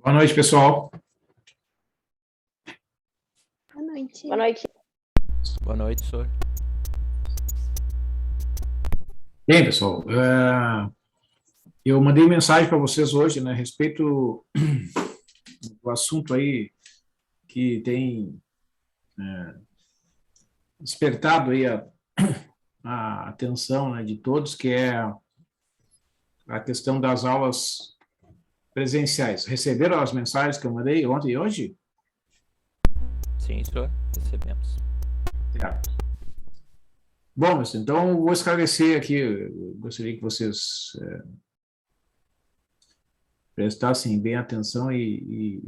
Boa noite, pessoal. Boa noite. Boa noite. Boa noite, senhor. Bem, pessoal, eu mandei mensagem para vocês hoje, né, a respeito do assunto aí que tem despertado aí a atenção, né, de todos, que é a questão das aulas presenciais. Receberam as mensagens que eu mandei ontem e hoje? Sim, senhor. Recebemos. Certo. Bom, mas então eu vou esclarecer aqui, eu gostaria que vocês prestassem bem atenção e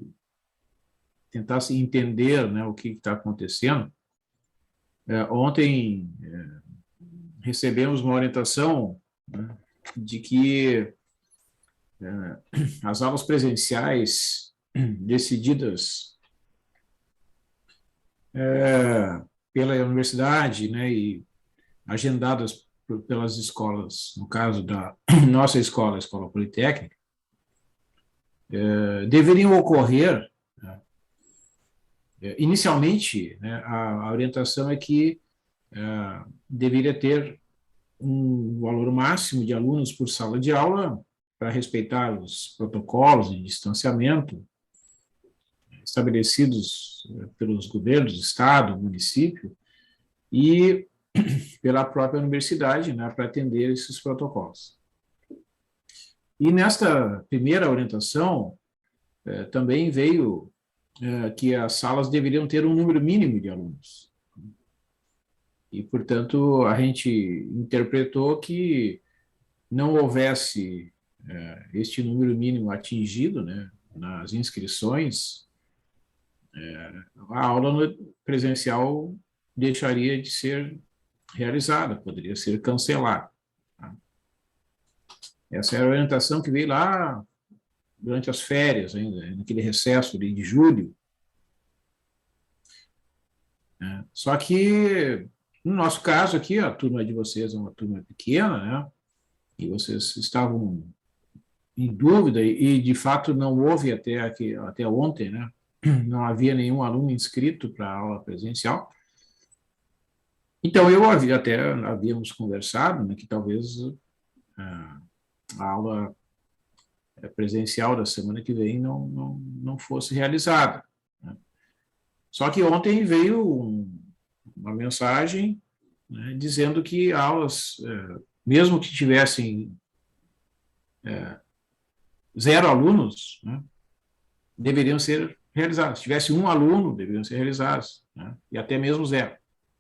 tentassem entender, né, o que está acontecendo. Ontem recebemos uma orientação, né, de que as aulas presenciais decididas pela universidade, né, e agendadas pelas escolas, no caso da nossa escola, a Escola Politécnica, deveriam ocorrer, né, inicialmente, né, a orientação é que deveria ter um valor máximo de alunos por sala de aula para respeitar os protocolos de distanciamento estabelecidos pelos governos do estado, município e pela própria universidade, né, para atender esses protocolos. E nesta primeira orientação também veio que as salas deveriam ter um número mínimo de alunos. E, portanto, a gente interpretou que não houvesse este número mínimo atingido, né, nas inscrições, a aula presencial deixaria de ser realizada, poderia ser cancelada. Tá? Essa era a orientação que veio lá durante as férias, ainda, naquele recesso ali de julho. Só que, no nosso caso aqui, a turma de vocês é uma turma pequena, né? E vocês estavam em dúvida, e de fato não houve até ontem, né? Não havia nenhum aluno inscrito para a aula presencial. Então, havíamos conversado, né, que talvez a aula presencial da semana que vem não fosse realizada. Né? Só que ontem veio uma mensagem, né, dizendo que aulas, mesmo que tivessem 0 alunos, né, deveriam ser realizadas. Se tivesse 1 aluno, deveriam ser realizadas, né, e até mesmo 0,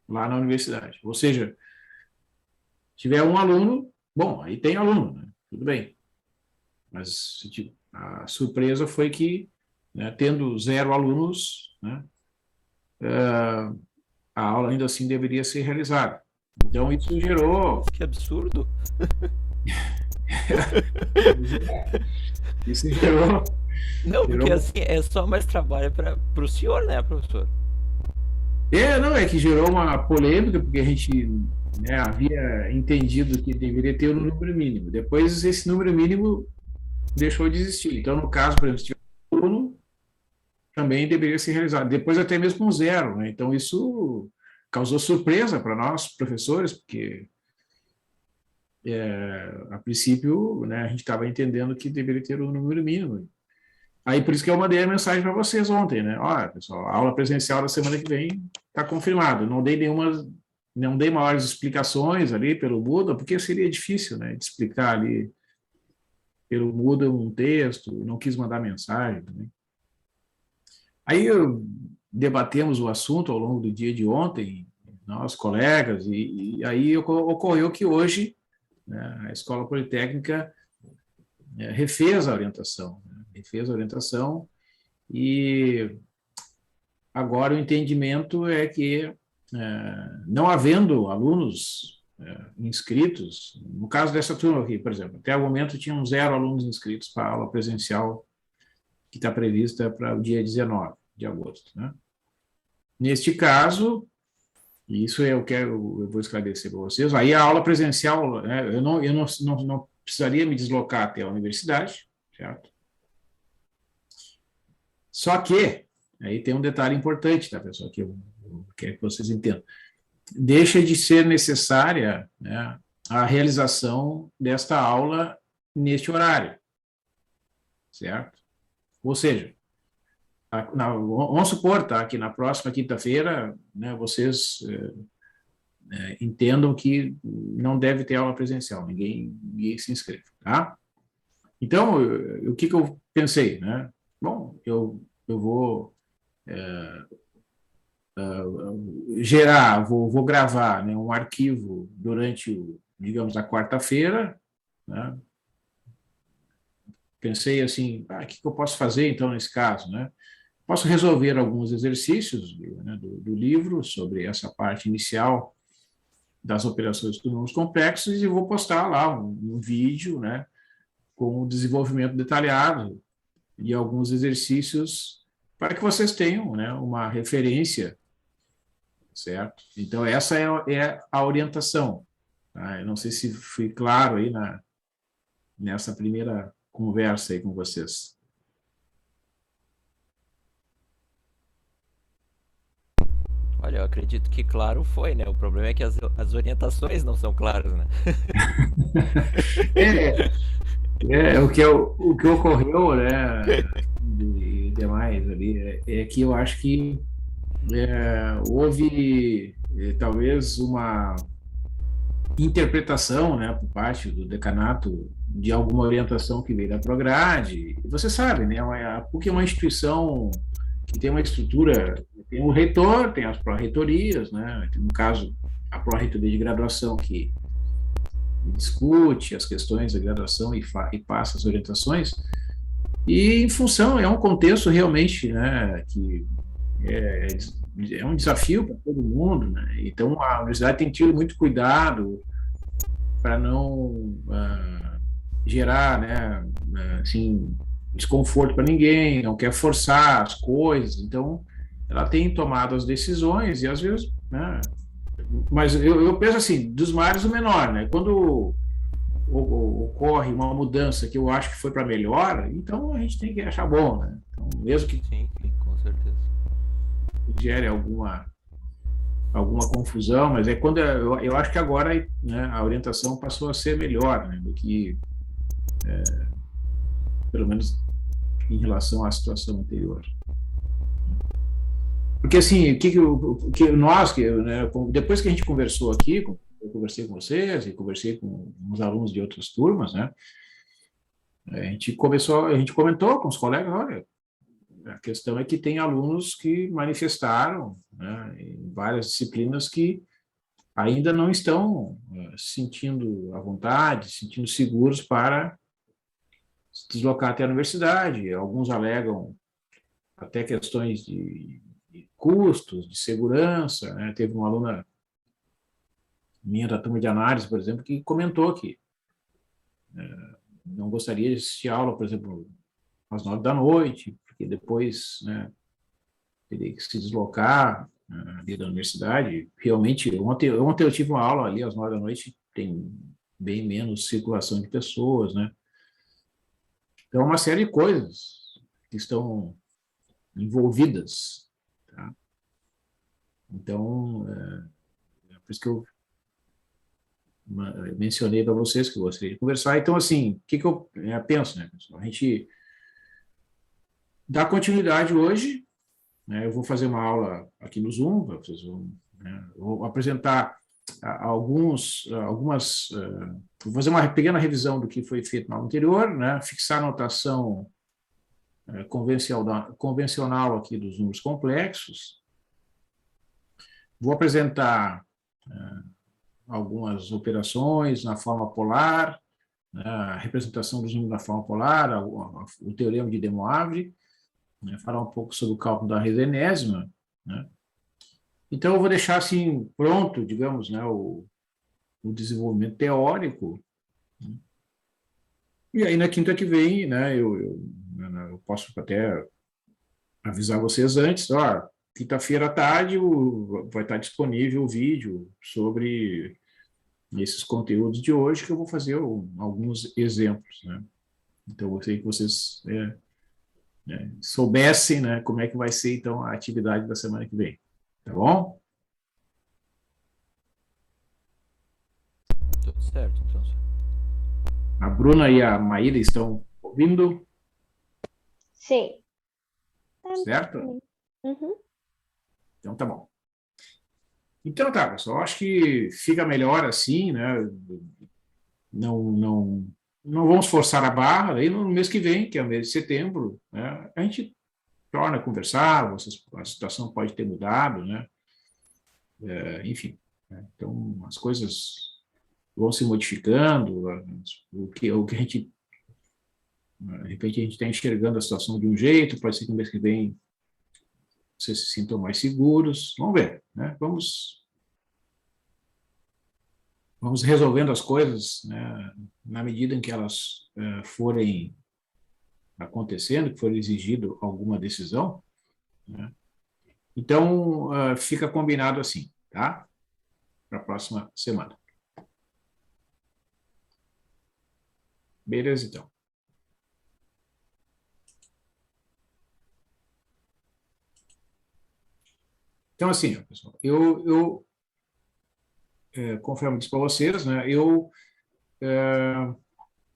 lá na universidade. Ou seja, se tiver 1 aluno, bom, aí tem aluno, né, tudo bem. Mas a surpresa foi que, né, tendo 0 alunos, né, a aula ainda assim deveria ser realizada. Então, isso gerou... Que absurdo! Isso gerou... Não, porque assim, é só mais trabalho para o senhor, né, professor? Não, é que gerou uma polêmica, porque a gente, né, havia entendido que deveria ter um número mínimo. Depois, esse número mínimo deixou de existir. Então, no caso, por exemplo, se tiver um aluno, também deveria ser realizado. Depois, até mesmo com 0, né? Então, isso causou surpresa para nós, professores, porque, a princípio, né, a gente estava entendendo que deveria ter um número mínimo. Aí, por isso que eu mandei a mensagem para vocês ontem, né? Olha, pessoal, a aula presencial da semana que vem está confirmada. Não dei maiores explicações ali pelo Moodle, porque seria difícil, né, de explicar ali pelo Moodle um texto, não quis mandar mensagem também. Aí debatemos o assunto ao longo do dia de ontem, nós, colegas, e aí ocorreu que hoje, né, a Escola Politécnica refez a orientação, e agora o entendimento é que, não havendo alunos inscritos, no caso dessa turma aqui, por exemplo, até o momento tinham 0 alunos inscritos para a aula presencial que está prevista para o dia 19 de agosto. Né? Neste caso, isso eu vou esclarecer para vocês, aí a aula presencial, né, eu não precisaria me deslocar até a universidade, certo? Só que, aí tem um detalhe importante, tá, pessoal, que eu quero que vocês entendam. Deixa de ser necessária, né, a realização desta aula neste horário, certo? Ou seja, vamos supor, tá, que na próxima quinta-feira, né, vocês entendam que não deve ter aula presencial, ninguém se inscreve, tá? Então, o que eu pensei, né? Bom, eu vou vou gravar, né, um arquivo durante, digamos, a quarta-feira, né? Pensei assim, o que eu posso fazer então nesse caso, né? Posso resolver alguns exercícios, né, do livro sobre essa parte inicial das operações com números complexos e vou postar lá um vídeo, né, com o desenvolvimento detalhado e alguns exercícios para que vocês tenham, né, uma referência, certo? Então, essa é a orientação. Tá? Eu não sei se fui claro aí nessa primeira conversa aí com vocês. Olha, eu acredito que claro foi, né? O problema é que as orientações não são claras, né? É, o que ocorreu, né, e demais ali, é que eu acho que houve talvez uma interpretação, né, por parte do decanato de alguma orientação que veio da Prograde. Você sabe, né, a PUC é uma instituição que tem uma estrutura, tem o reitor, tem as pró-reitorias, né, no caso, a pró-reitoria de graduação que discute as questões da graduação e passa as orientações, e em função, é um contexto realmente, né, que é, é um desafio para todo mundo, né? Então a universidade tem tido muito cuidado para não gerar, né, assim, desconforto para ninguém, não quer forçar as coisas, então ela tem tomado as decisões e às vezes, né, mas eu penso assim, dos males o menor, né? Quando ocorre uma mudança que eu acho que foi para melhor, então a gente tem que achar bom, né? Então, mesmo que Sim, sim, com certeza. gere alguma confusão, mas é quando eu acho que agora, né, a orientação passou a ser melhor, né, do que pelo menos em relação à situação anterior. Porque assim, que nós, né, depois que a gente conversou aqui, eu conversei com vocês e conversei com uns alunos de outras turmas, né, a gente comentou com os colegas, olha, a questão é que tem alunos que manifestaram, né, em várias disciplinas que ainda não estão sentindo à vontade, sentindo seguros para se deslocar até a universidade. Alguns alegam até questões de custos, de segurança, né? Teve uma aluna minha da turma de análise, por exemplo, que comentou que não gostaria de assistir aula, por exemplo, às 9 da noite, porque depois, né, teria que se deslocar ali da universidade. Realmente, ontem eu tive uma aula ali às 9 da noite, tem bem menos circulação de pessoas, né? Então, uma série de coisas que estão envolvidas, tá? Então, por isso que eu mencionei para vocês que eu gostaria de conversar. Então, assim, o que eu penso, né, pessoal? A gente dá continuidade hoje, né? Eu vou fazer uma aula aqui no Zoom, né, vou apresentar algumas, vou fazer uma pequena revisão do que foi feito na aula anterior, né? Fixar a notação convencional aqui dos números complexos. Vou apresentar algumas operações na forma polar, né, a representação dos números na forma polar, o teorema de De Moivre, né, falar um pouco sobre o cálculo da raiz enésima, né? Então, eu vou deixar assim pronto, digamos, né, o desenvolvimento teórico, né? E aí na quinta que vem, né, eu posso até avisar vocês antes, ó, quinta-feira à tarde vai estar disponível o vídeo sobre esses conteúdos de hoje, que eu vou fazer alguns exemplos, né? Então, eu sei que vocês né, soubessem, né, como é que vai ser, então, a atividade da semana que vem. Tá bom? Tudo certo, então. A Bruna e a Maíra estão ouvindo, Sim. certo? Uhum. Então, tá bom. Então, tá, pessoal, acho que fica melhor assim, né? Não vamos forçar a barra. Aí no mês que vem, que é o mês de setembro, né, a gente torna a conversar, a situação pode ter mudado, né? Enfim, né? Então as coisas vão se modificando, o que a gente, de repente a gente está enxergando a situação de um jeito, pode ser que no mês que vem vocês se sintam mais seguros, vamos ver, né? Vamos resolvendo as coisas, né, na medida em que elas forem acontecendo, que for exigido alguma decisão, né? Então, fica combinado assim, tá? Para a próxima semana. Beleza, então. Então, assim, pessoal, conforme eu disse para vocês, né, eu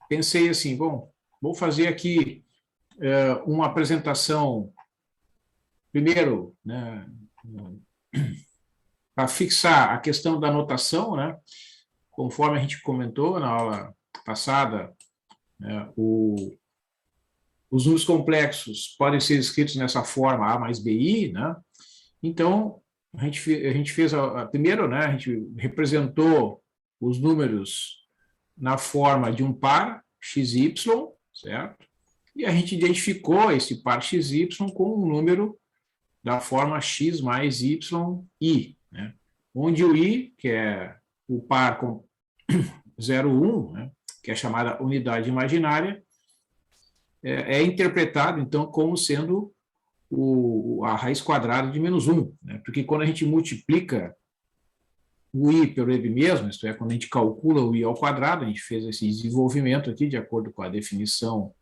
pensei assim, bom, vou fazer aqui uma apresentação, primeiro, né, para fixar a questão da notação, né, conforme a gente comentou na aula passada, né, os números complexos podem ser escritos nessa forma A mais BI, né? Então, a gente fez, primeiro, né, a gente representou os números na forma de um par XY, certo? E a gente identificou esse par XY com um número da forma X mais YI, né? Onde o I, que é o par com 0, 1, né, que é chamada unidade imaginária, é interpretado, então, como sendo a raiz quadrada de menos 1, né? Porque quando a gente multiplica o i pelo ele mesmo, isto é, quando a gente calcula o i ao quadrado, a gente fez esse desenvolvimento aqui, de acordo com a definição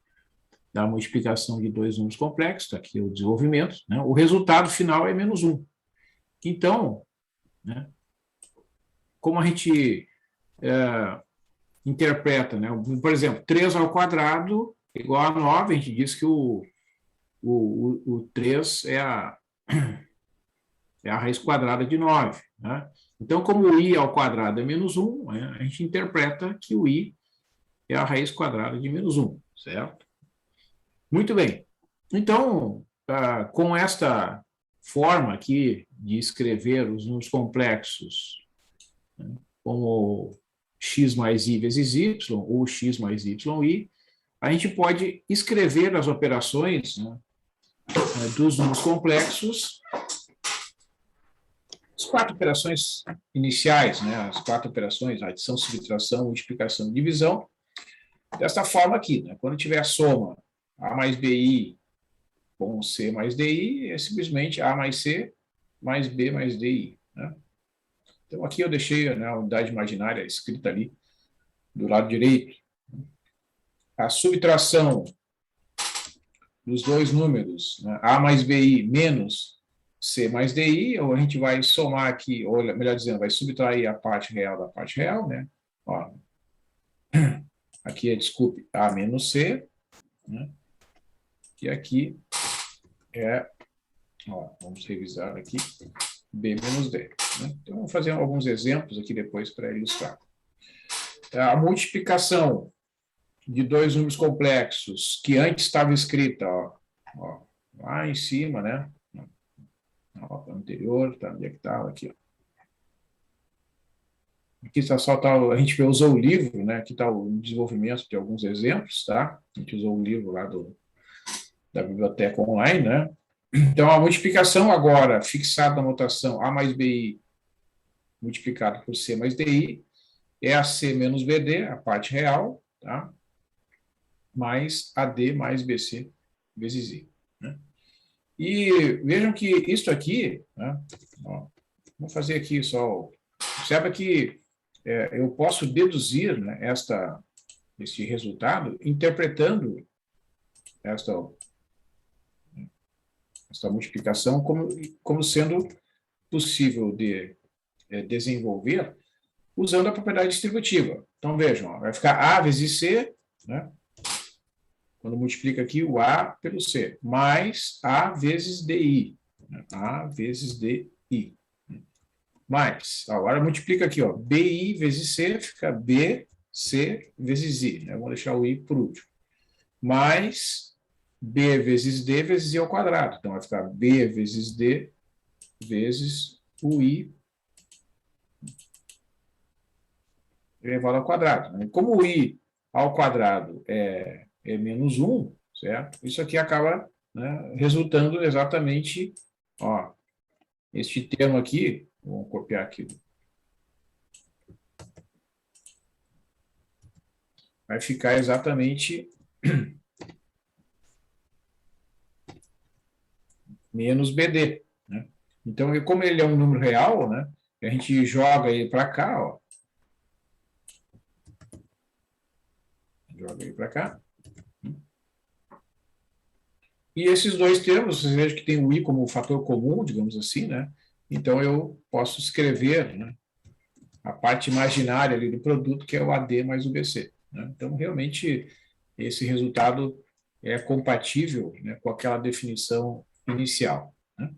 da multiplicação de dois números complexos, está aqui o desenvolvimento, né? O resultado final é menos 1. Então, né, como a gente interpreta, né? Por exemplo, 3 ao quadrado igual a 9, a gente diz que o 3 é a raiz quadrada de 9. Né? Então, como o i ao quadrado é menos 1, né, a gente interpreta que o i é a raiz quadrada de menos 1, certo? Muito bem. Então, com esta forma aqui de escrever os números complexos, né, como x mais i vezes y, ou x mais yi, a gente pode escrever as operações, né, dos números complexos, as 4 operações iniciais, né, as 4 operações, adição, subtração, multiplicação e divisão, desta forma aqui, né, quando tiver a soma A mais BI com C mais DI, é simplesmente A mais C mais B mais DI. Né? Então, aqui eu deixei, né, a unidade imaginária escrita ali do lado direito. A subtração dos dois números, né, A mais BI menos C mais DI, ou a gente vai somar aqui, ou melhor dizendo, vai subtrair a parte real da parte real, né? Ó, aqui é, desculpe, A menos C, né? E aqui é, ó, vamos revisar aqui, B menos D. Né? Então, vou fazer alguns exemplos aqui depois para ilustrar. A multiplicação de dois números complexos, que antes estava escrita, ó, lá em cima, né? Ó, anterior, tá, onde é que estava? Aqui, ó. Aqui só tá, a gente usou o livro, né? Aqui está o desenvolvimento de alguns exemplos, tá? A gente usou o livro lá da biblioteca online, né? Então, a multiplicação agora, fixada na notação A mais BI multiplicado por C mais DI, é AC menos BD, a parte real, tá? Mais AD mais BC vezes I. Né? E vejam que isso aqui, né? Ó, vou fazer aqui só, observa que eu posso deduzir, né, este resultado interpretando essa multiplicação como sendo possível de desenvolver usando a propriedade distributiva. Então, vejam, ó, vai ficar A vezes C, né? Quando multiplica aqui o A pelo C, mais A vezes DI. Né? A vezes DI. Mais, agora multiplica aqui, ó, BI vezes C, fica BC vezes I. Né? Vamos deixar o I por último. Mais B vezes D vezes I ao quadrado. Então, vai ficar B vezes D vezes o I elevado ao quadrado. Né? Como o I ao quadrado é menos 1, certo? Isso aqui acaba, né, resultando exatamente, ó, este termo aqui, vamos copiar aqui, vai ficar exatamente menos BD. Né? Então, como ele é um número real, né, a gente joga ele para cá, ó, joga ele para cá. E esses dois termos, vocês vejam que tem o I como fator comum, digamos assim, né? Então, eu posso escrever, né, a parte imaginária ali do produto, que é o AD mais o BC. Né? Então, realmente, esse resultado é compatível, né, com aquela definição inicial. Né?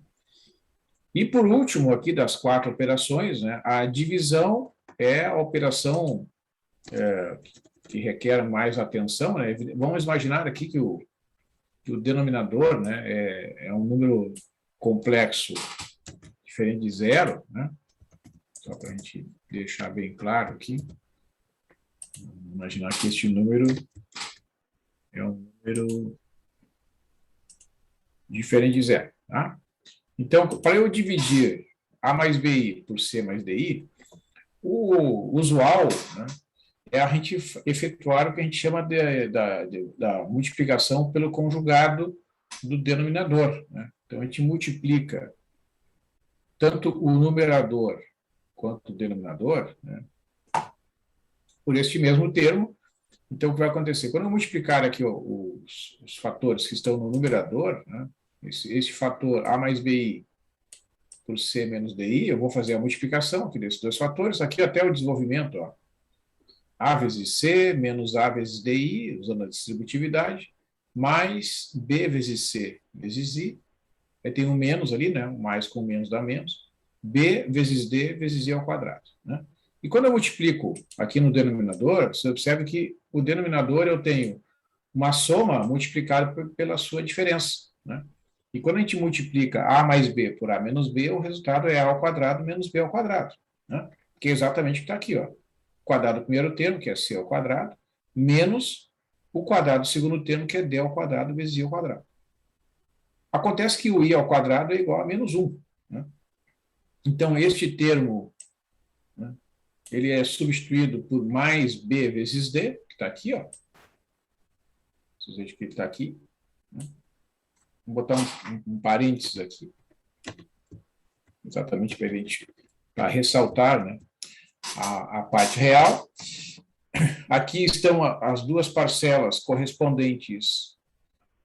E, por último, aqui das 4 operações, né, a divisão é a operação que requer mais atenção. Né? Vamos imaginar aqui que o denominador, né, é um número complexo diferente de zero, né? Só para a gente deixar bem claro aqui. Vamos imaginar que este número é um número diferente de zero. Tá? Então, para eu dividir A mais BI por C mais DI, o usual, né, é a gente efetuar o que a gente chama da multiplicação pelo conjugado do denominador. Né? Então, a gente multiplica tanto o numerador quanto o denominador, né, por este mesmo termo. Então, o que vai acontecer? Quando eu multiplicar aqui, ó, os fatores que estão no numerador, né, esse fator A mais BI por C menos DI, eu vou fazer a multiplicação aqui desses dois fatores, aqui até o desenvolvimento, ó, A vezes C menos A vezes DI, usando a distributividade, mais B vezes C vezes I, aí tem um menos ali, né, um mais com menos dá menos, B vezes D vezes I ao quadrado. Né? E quando eu multiplico aqui no denominador, você observa que o denominador eu tenho uma soma multiplicada pela sua diferença. Né? E quando a gente multiplica A mais B por A menos B, o resultado é A ao quadrado menos B ao quadrado. Né? Que é exatamente o que está aqui, ó. Quadrado do primeiro termo, que é C ao quadrado, menos o quadrado do segundo termo, que é D ao quadrado vezes I ao quadrado. Acontece que o I ao quadrado é igual a menos 1. Né? Então, este termo, né, ele é substituído por mais B vezes D, que está aqui, ó. Vocês veem que ele está aqui. Né? Vou botar um parênteses aqui. Exatamente para ressaltar, né, a parte real. Aqui estão as duas parcelas correspondentes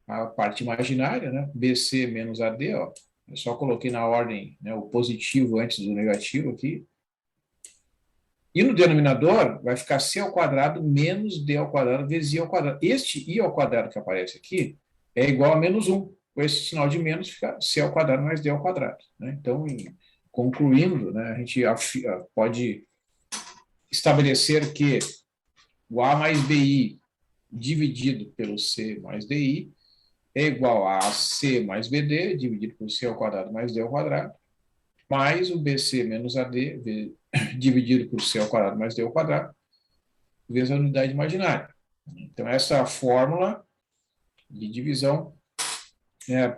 à parte imaginária, né? BC menos AD, ó. Eu só coloquei na ordem, né, o positivo antes do negativo aqui. E no denominador vai ficar C ao quadrado menos D ao quadrado vezes I ao quadrado. Este I ao quadrado que aparece aqui é igual a menos 1. Com esse sinal de menos fica C ao quadrado mais D ao quadrado. Né? Então, concluindo, né, a gente pode estabelecer que o A mais BI dividido pelo C mais DI é igual a C mais BD dividido por C ao quadrado mais D ao quadrado, mais o BC menos AD dividido por C ao quadrado mais D ao quadrado, vezes a unidade imaginária. Então, essa fórmula de divisão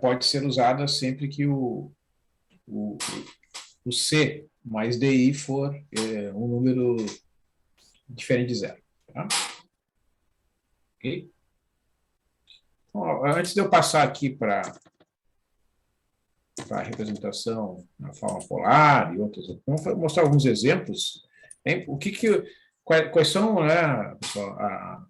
pode ser usada sempre que o C mais DI for um número diferente de zero. Tá? Ok? Bom, antes de eu passar aqui para a representação na forma polar e outras, vamos mostrar alguns exemplos. Hein? Quais são, né, pessoal,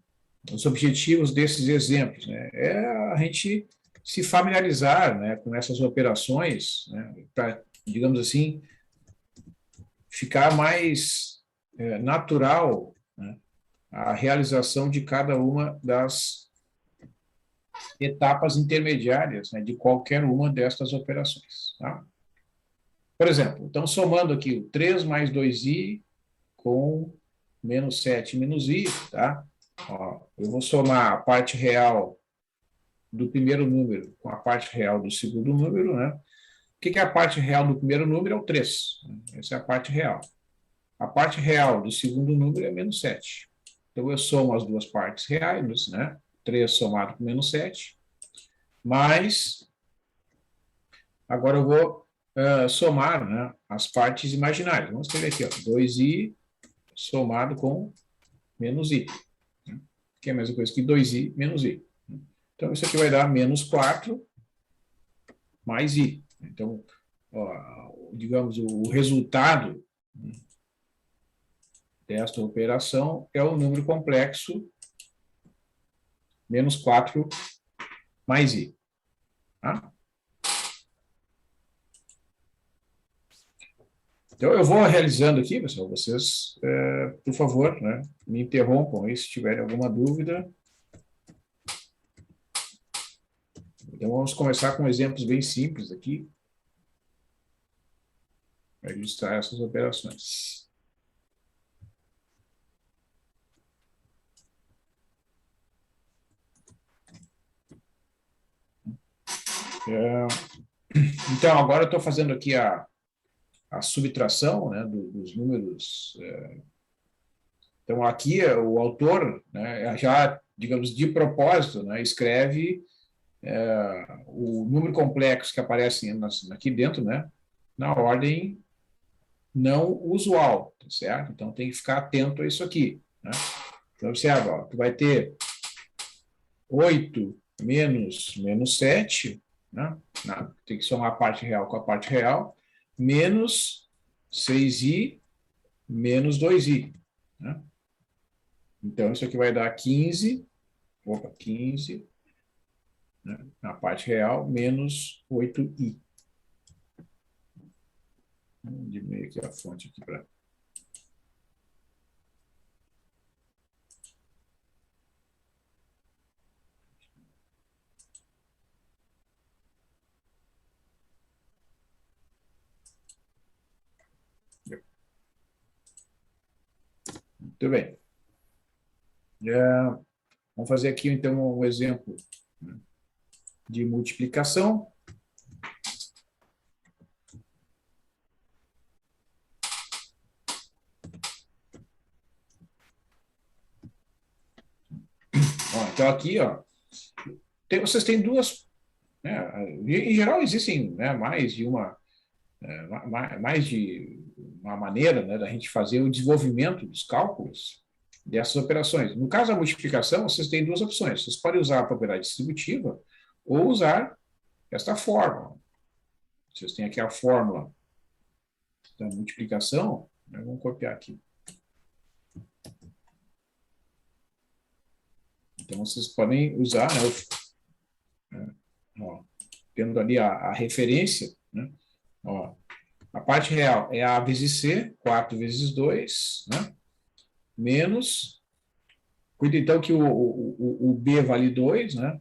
os objetivos desses exemplos? Né? É a gente se familiarizar, né, com essas operações, né, para, digamos assim, ficar mais natural, né, a realização de cada uma das etapas intermediárias, né, de qualquer uma destas operações. Tá? Por exemplo, então, somando aqui o 3 mais 2i com menos 7 menos i, tá? Ó, eu vou somar a parte real do primeiro número com a parte real do segundo número, né? O que é a parte real do primeiro número? É o 3. Essa é a parte real. A parte real do segundo número é menos 7. Então, eu somo as duas partes reais, né? 3 somado com menos 7, mais... Agora eu vou somar, né, as partes imaginárias. Vamos escrever aqui, ó, 2i somado com menos i, né? Que é a mesma coisa que 2i menos i. Então, isso aqui vai dar menos 4 mais i. Então, ó, digamos, o resultado desta operação é o número complexo menos 4 mais i. Tá? Então, eu vou realizando aqui, pessoal, vocês, por favor, né, me interrompam aí se tiverem alguma dúvida. Então, vamos começar com exemplos bem simples aqui, para ilustrar essas operações. Então, agora eu estou fazendo aqui a subtração, né, dos números. Então, aqui o autor, né, já, digamos, de propósito, né, escreve o número complexo que aparece aqui dentro, né, na ordem não usual, tá certo? Então, tem que ficar atento a isso aqui, né? Então, observa, ó, tu vai ter 8 menos 7, né? Tem que somar a parte real com a parte real, menos 6i menos 2i. Né? Então, isso aqui vai dar 15, né, na parte real, menos 8i. Vamos diminuir aqui a fonte aqui para... Muito bem. Vamos fazer aqui, então, um exemplo, né, de multiplicação. Ó, então, aqui, ó, vocês têm duas... Né, em geral, existem, né, mais de uma maneira, né, da gente fazer o desenvolvimento dos cálculos dessas operações. No caso da multiplicação, vocês têm duas opções. Vocês podem usar a propriedade distributiva ou usar esta fórmula. Vocês têm aqui a fórmula da multiplicação. Né, vamos copiar aqui. Então, vocês podem usar, né, ó, tendo ali a referência, né, ó, a parte real é A vezes C, 4 vezes 2, né? Menos... Cuida, então, que o B vale 2, né?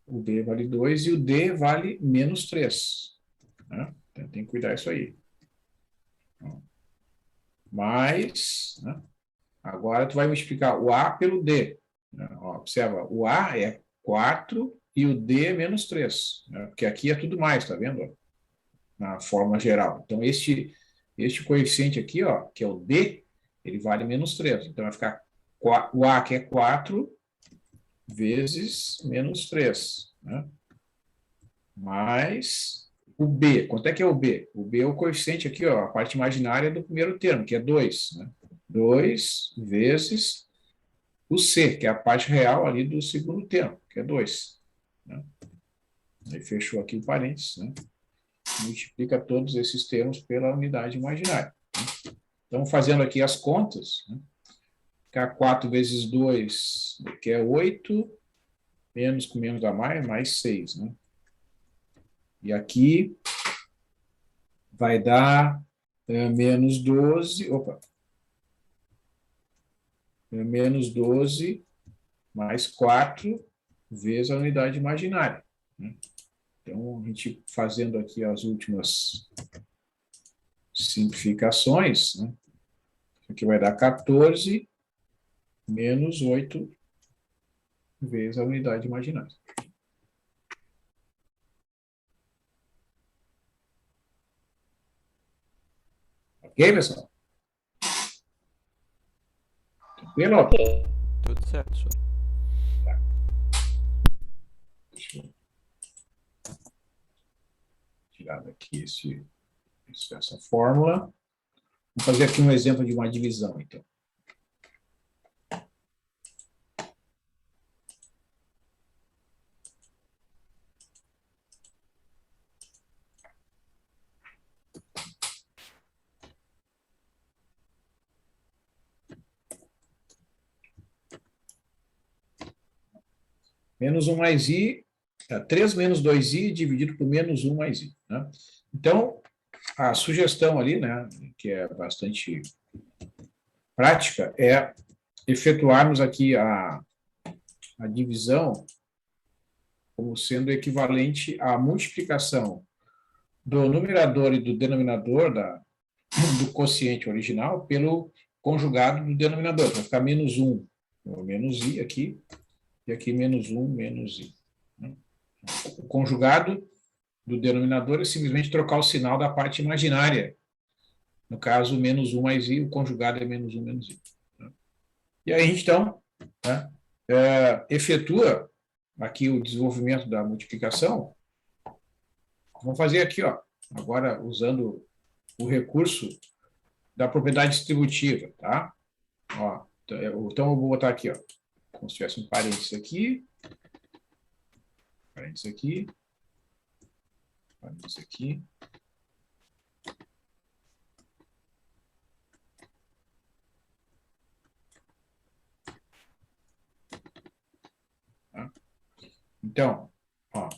O B vale 2 e o D vale menos 3. Né? Então, tem que cuidar disso aí. Mais... Né? Agora, tu vai multiplicar o A pelo D. Né? Ó, observa, o A é 4 e o D é menos 3. Né? Porque aqui é tudo mais, tá vendo? Na forma geral. Então, este coeficiente aqui, ó, que é o D, ele vale menos 3. Então, vai ficar o A, que é 4, vezes menos 3. Né? Mais o B. Quanto é que é o B? O B é o coeficiente aqui, ó, a parte imaginária do primeiro termo, que é 2. Né? 2 vezes o C, que é a parte real ali do segundo termo, que é 2. Né? Aí fechou aqui o parênteses, né? Multiplica todos esses termos pela unidade imaginária. Então, fazendo aqui as contas, né? Ficar 4 vezes 2, que é 8, menos com menos dá mais 6, né? E aqui vai dar menos 12, opa, menos 12 mais 4 vezes a unidade imaginária, né? Então, a gente fazendo aqui as últimas simplificações, né? Aqui vai dar 14 menos 8 vezes a unidade imaginária. Ok, pessoal? Tranquilo? Ok. Tudo certo, senhor. Deixa eu tirar daqui essa fórmula. Vou fazer aqui um exemplo de uma divisão, então. Menos 1 mais i, 3 menos 2i dividido por menos 1 mais i, né? Então, a sugestão ali, né, que é bastante prática, é efetuarmos aqui a divisão como sendo equivalente à multiplicação do numerador e do denominador do quociente original pelo conjugado do denominador. Vai ficar menos 1, menos i aqui, e aqui menos 1, menos i. O conjugado do denominador é simplesmente trocar o sinal da parte imaginária. No caso, menos 1 mais i, o conjugado é menos 1 menos i. E aí, então, né, efetua aqui o desenvolvimento da multiplicação. Vamos fazer aqui, ó, agora usando o recurso da propriedade distributiva, tá? Ó, então eu vou botar aqui, ó, como se tivesse um parênteses aqui, parênteses aqui, parênteses aqui. Tá? Então, ó,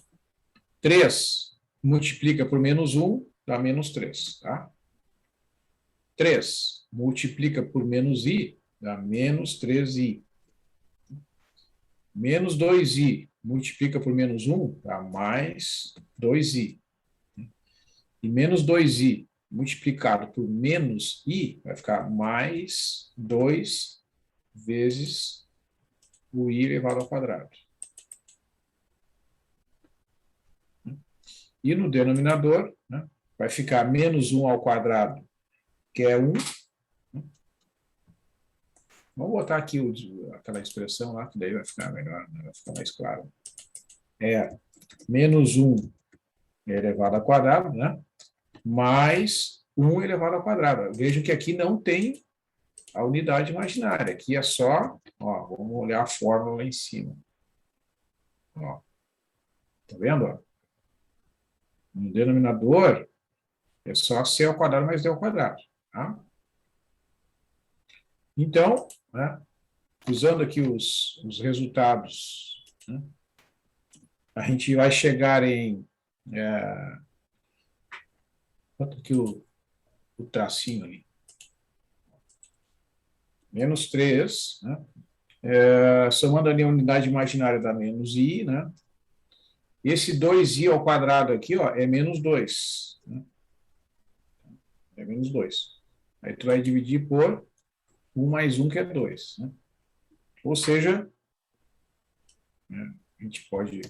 3 multiplica por menos 1, dá menos 3, tá? 3 multiplica por menos i, dá menos 3i. Menos 2i multiplica por menos 1, dá mais 2i. E menos 2i multiplicado por menos i, vai ficar mais 2 vezes o i elevado ao quadrado. E no denominador, né, vai ficar menos 1 ao quadrado, que é 1. Vamos botar aqui aquela expressão lá, que daí vai ficar melhor, né? Vai ficar mais claro. É menos 1 elevado ao quadrado, né? Mais 1 elevado ao quadrado. Vejam que aqui não tem a unidade imaginária. Aqui é só, ó, vamos olhar a fórmula lá em cima. Ó, tá vendo? Ó? No denominador, é só c ao quadrado mais d ao quadrado. Tá? Então, né, usando aqui os resultados, né, a gente vai chegar em... quanto aqui o tracinho ali? Menos 3, né? Somando ali a unidade imaginária dá menos i, né? Esse 2i ao quadrado aqui, ó, é menos 2. Né? É menos 2. Aí tu vai dividir por 1 mais 1, que é 2. Né? Ou seja, né, a gente pode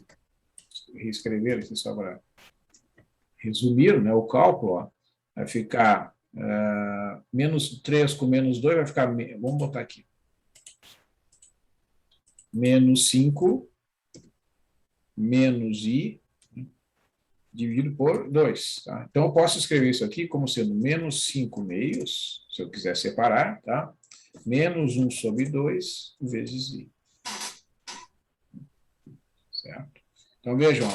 reescrever aqui só para resumir, né, o cálculo. Ó, vai ficar menos 3 com menos 2, vai ficar... Vamos botar aqui. Menos 5 menos i dividido por 2. Tá? Então, eu posso escrever isso aqui como sendo menos 5 meios, se eu quiser separar, tá? Menos 1 sobre 2 vezes i. Certo? Então, vejam,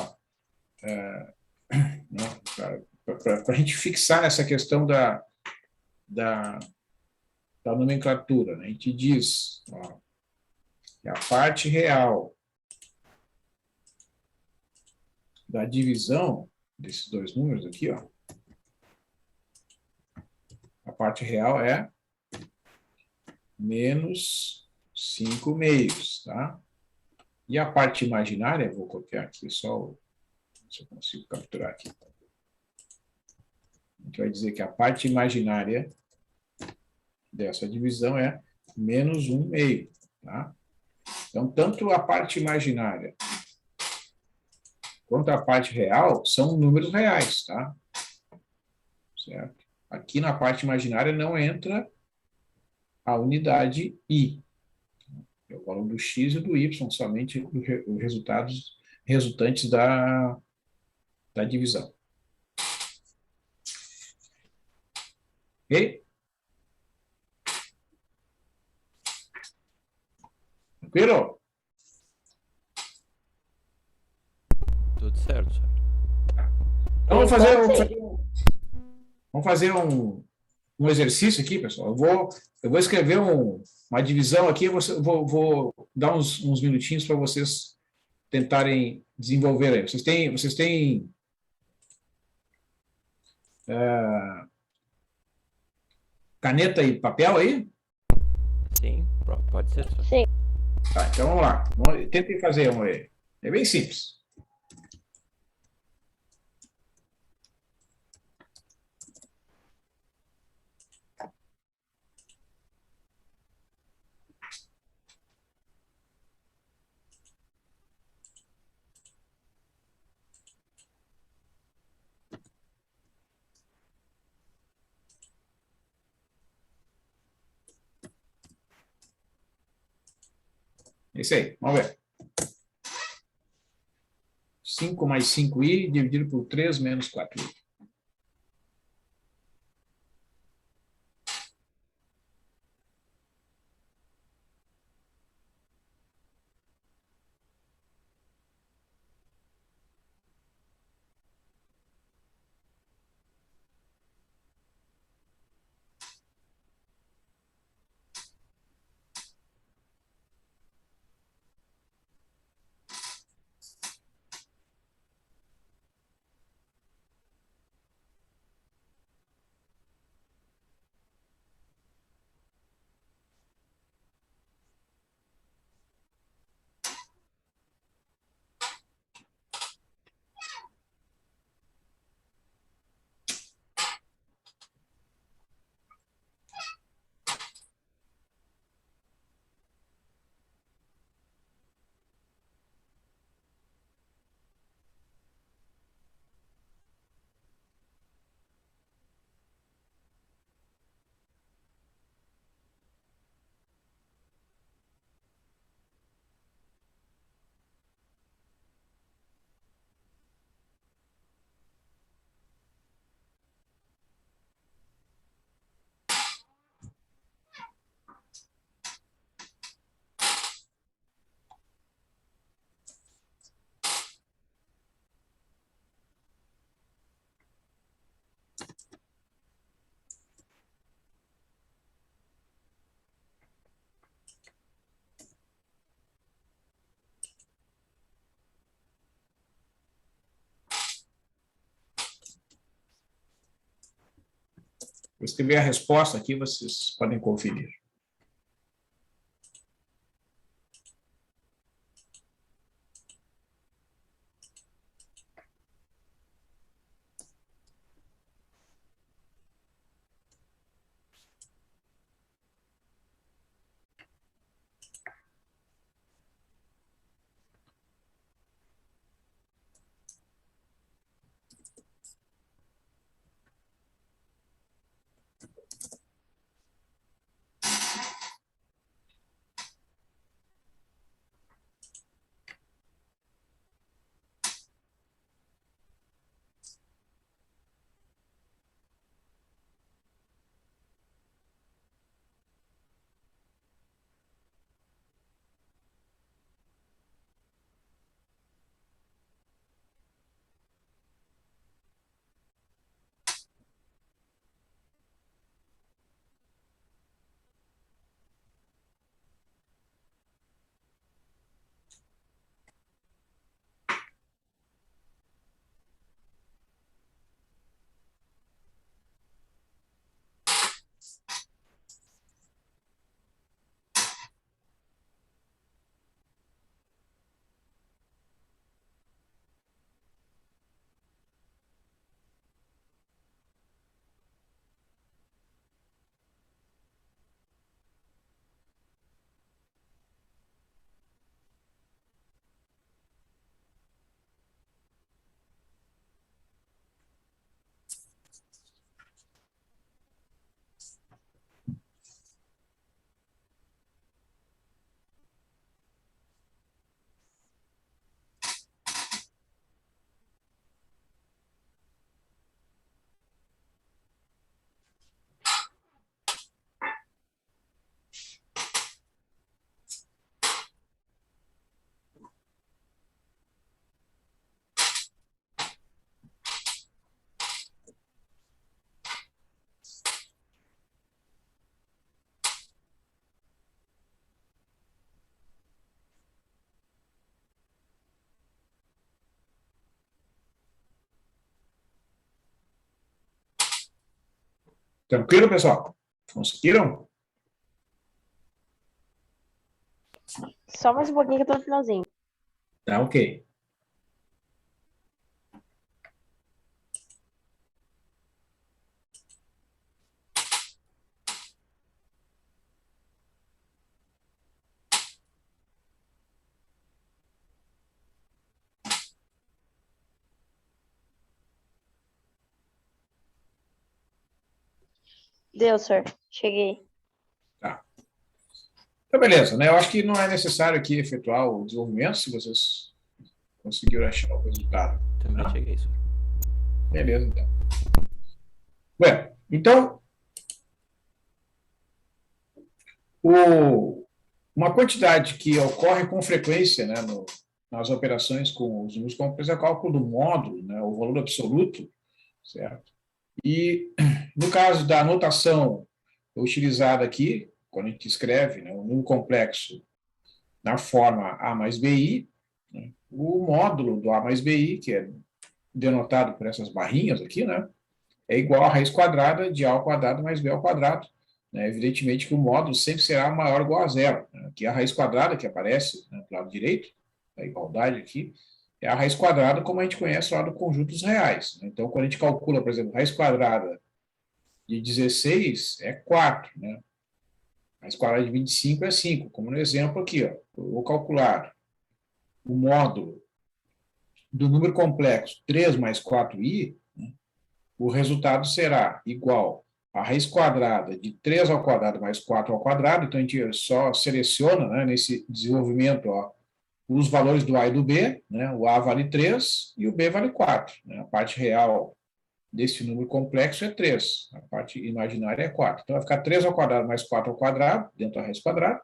para a gente fixar essa questão da nomenclatura, né? A gente diz, ó, que a parte real da divisão desses dois números aqui, ó, a parte real é menos 5 meios, tá? E a parte imaginária, vou copiar aqui só, se eu consigo capturar aqui. A gente vai dizer que a parte imaginária dessa divisão é menos 1 meio, tá? Então, tanto a parte imaginária quanto a parte real são números reais, tá? Certo? Aqui na parte imaginária não entra a unidade i. É o valor do x e do y, somente os resultantes da divisão. Ok? Tranquilo? Tudo certo, senhor. Então, Pode ser. vamos fazer um exercício aqui, pessoal. Eu vou escrever uma divisão aqui, vou dar uns minutinhos para vocês tentarem desenvolver aí. Vocês têm caneta e papel aí? Sim, pode ser, senhor. Sim. Tá, então vamos lá. Tentem fazer um aí. É bem simples. É isso aí, vamos ver. 5 mais 5i dividido por 3 menos 4i. Vou escrever a resposta aqui, vocês podem conferir. Tranquilo, pessoal? Conseguiram? Só mais um pouquinho que eu tô no finalzinho. Tá, ok. Deu, sir. Cheguei. Tá. Então, beleza, né? Eu acho que não é necessário aqui efetuar o desenvolvimento, se vocês conseguiram achar o resultado. Também Tá? cheguei, senhor. Beleza, então. Bem, então, uma quantidade que ocorre com frequência, né, nas operações com os números complexos é o cálculo do módulo, né, o valor absoluto, certo? E, no caso da notação utilizada aqui, quando a gente escreve, né, o número complexo na forma A mais BI, né, o módulo do A mais BI, que é denotado por essas barrinhas aqui, né, é igual à raiz quadrada de A ao quadrado mais B ao quadrado. Né? Evidentemente que o módulo sempre será maior ou igual a zero. Né? Aqui a raiz quadrada que aparece, né, do lado direito, a igualdade aqui, é a raiz quadrada como a gente conhece lá do conjunto dos reais. Né? Então, quando a gente calcula, por exemplo, raiz quadrada de 16 é 4, né? Raiz quadrada de 25 é 5, como no exemplo aqui. Ó. Eu vou calcular o módulo do número complexo 3 mais 4i, o resultado será igual à raiz quadrada de 3 ao quadrado mais 4 ao quadrado. Então, a gente só seleciona, né, nesse desenvolvimento, ó, os valores do A e do B. Né? O A vale 3 e o B vale 4. Né? A parte real desse número complexo é 3. A parte imaginária é 4. Então, vai ficar 3 ao quadrado mais 4 ao quadrado, dentro da raiz quadrada.